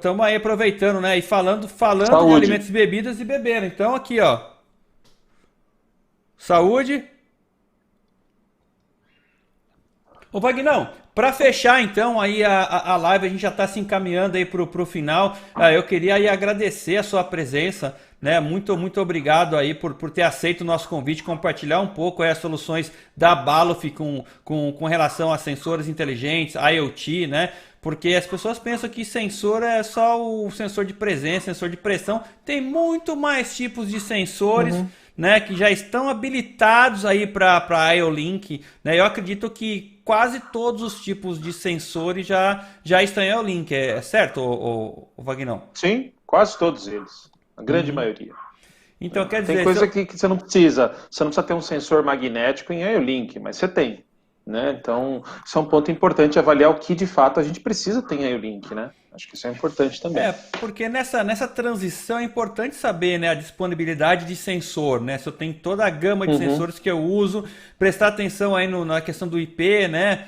Tamo aí aproveitando, né? E falando de Saúde. alimentos e bebidas e beberam. Então aqui, ó, saúde. Ô Vagnão, para fechar então aí a live, a gente já está se encaminhando aí pro final. Eu queria aí agradecer a sua presença, né? Muito obrigado aí por ter aceito o nosso convite, compartilhar um pouco aí as soluções da Balof com relação a sensores inteligentes, IoT, né? Porque as pessoas pensam que sensor é só o sensor de presença, sensor de pressão. Tem muito mais tipos de sensores, Uhum. né, que já estão habilitados aí para IO-Link, né? Eu acredito que quase todos os tipos de sensores já estão em IO-Link, é certo, o Vagnão? Sim, quase todos eles. A grande Uhum. maioria. Então, quer Tem dizer, coisa que você não precisa. Você não precisa ter um sensor magnético em IO-Link, mas você tem. Né? Então, isso é um ponto importante, avaliar o que de fato a gente precisa ter em IO-Link, né? Acho que isso é importante também. porque nessa transição é importante saber, né, a disponibilidade de sensor, né? Se eu tenho toda a gama de Uhum. sensores que eu uso, prestar atenção aí na questão do IP, né?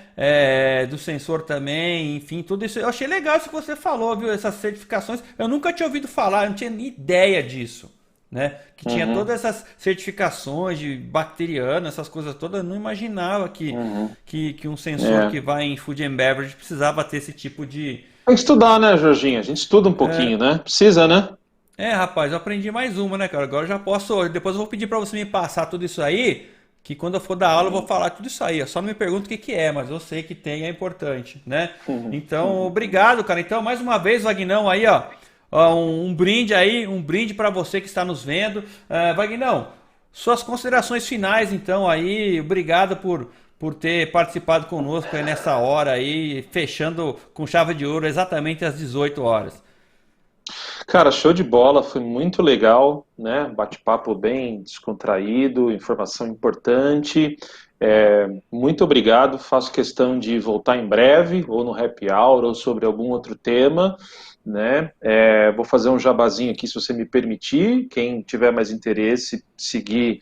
Do sensor também, enfim, tudo isso. Eu achei legal isso que você falou, viu? Essas certificações. Eu nunca tinha ouvido falar, eu não tinha nem ideia disso. Né? Que tinha Uhum. todas essas certificações de bacteriano, essas coisas todas, eu não imaginava Uhum. que um sensor É. que vai em food and beverage precisava ter esse tipo de, Tem que estudar, né, Jorginho? A gente estuda um pouquinho, né? Precisa, né? rapaz, eu aprendi mais uma, né, cara? Agora eu já posso. Depois eu vou pedir pra você me passar tudo isso aí. Que quando eu for dar aula eu vou falar tudo isso aí. Eu só não me pergunto o que que é, mas eu sei que tem, é importante, né? Uhum. Então, obrigado, cara. Então, mais uma vez, Vagnão, aí, ó. Ó, um brinde aí, um brinde pra você que está nos vendo. Vagnão, suas considerações finais, então, aí. Obrigado por ter participado conosco aí nessa hora aí, fechando com chave de ouro exatamente às 18 horas. Cara, show de bola, foi muito legal, né? Bate-papo bem descontraído, informação importante. Muito obrigado. Faço questão de voltar em breve, ou no happy hour, ou sobre algum outro tema, né? Vou fazer um jabazinho aqui, se você me permitir. Quem tiver mais interesse, seguir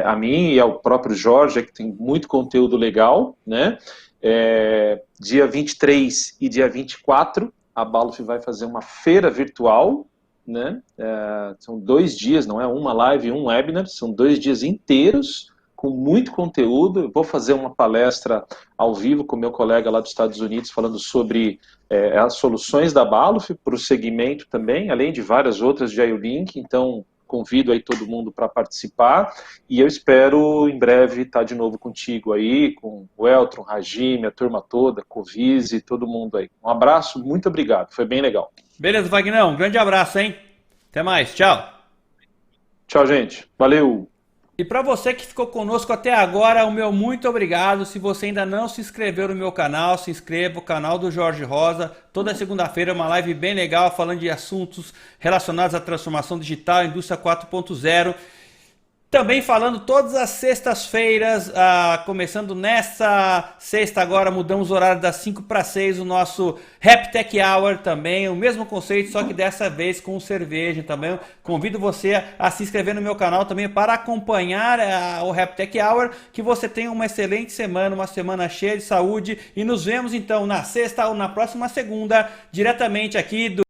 a mim e ao próprio Jorge, que tem muito conteúdo legal, né? Dia 23 e dia 24 a Baluf vai fazer uma feira virtual, né? São 2 dias, não é uma live e um webinar, são 2 dias inteiros com muito conteúdo. Eu vou fazer uma palestra ao vivo com meu colega lá dos Estados Unidos falando sobre as soluções da Baluf para o segmento também, além de várias outras de IO-Link. Então convido aí todo mundo para participar e eu espero em breve estar de novo contigo aí, com o Elton, Rajime, a turma toda, Covise, todo mundo aí. Um abraço, muito obrigado, foi bem legal. Beleza, Vagnão, um grande abraço, hein? Até mais, tchau. Tchau, gente. Valeu! E para você que ficou conosco até agora, o meu muito obrigado. Se você ainda não se inscreveu no meu canal, se inscreva, o canal do Jorge Rosa. Toda segunda-feira uma live bem legal falando de assuntos relacionados à transformação digital, indústria 4.0. Também falando todas as sextas-feiras, começando nessa sexta agora, mudamos o horário das 5 para 6, o nosso Rap Tech Hour também, o mesmo conceito, só que dessa vez com cerveja também. Convido você a se inscrever no meu canal também para acompanhar o Rap Tech Hour, que você tenha uma excelente semana, uma semana cheia de saúde e nos vemos então na sexta ou na próxima segunda, diretamente aqui do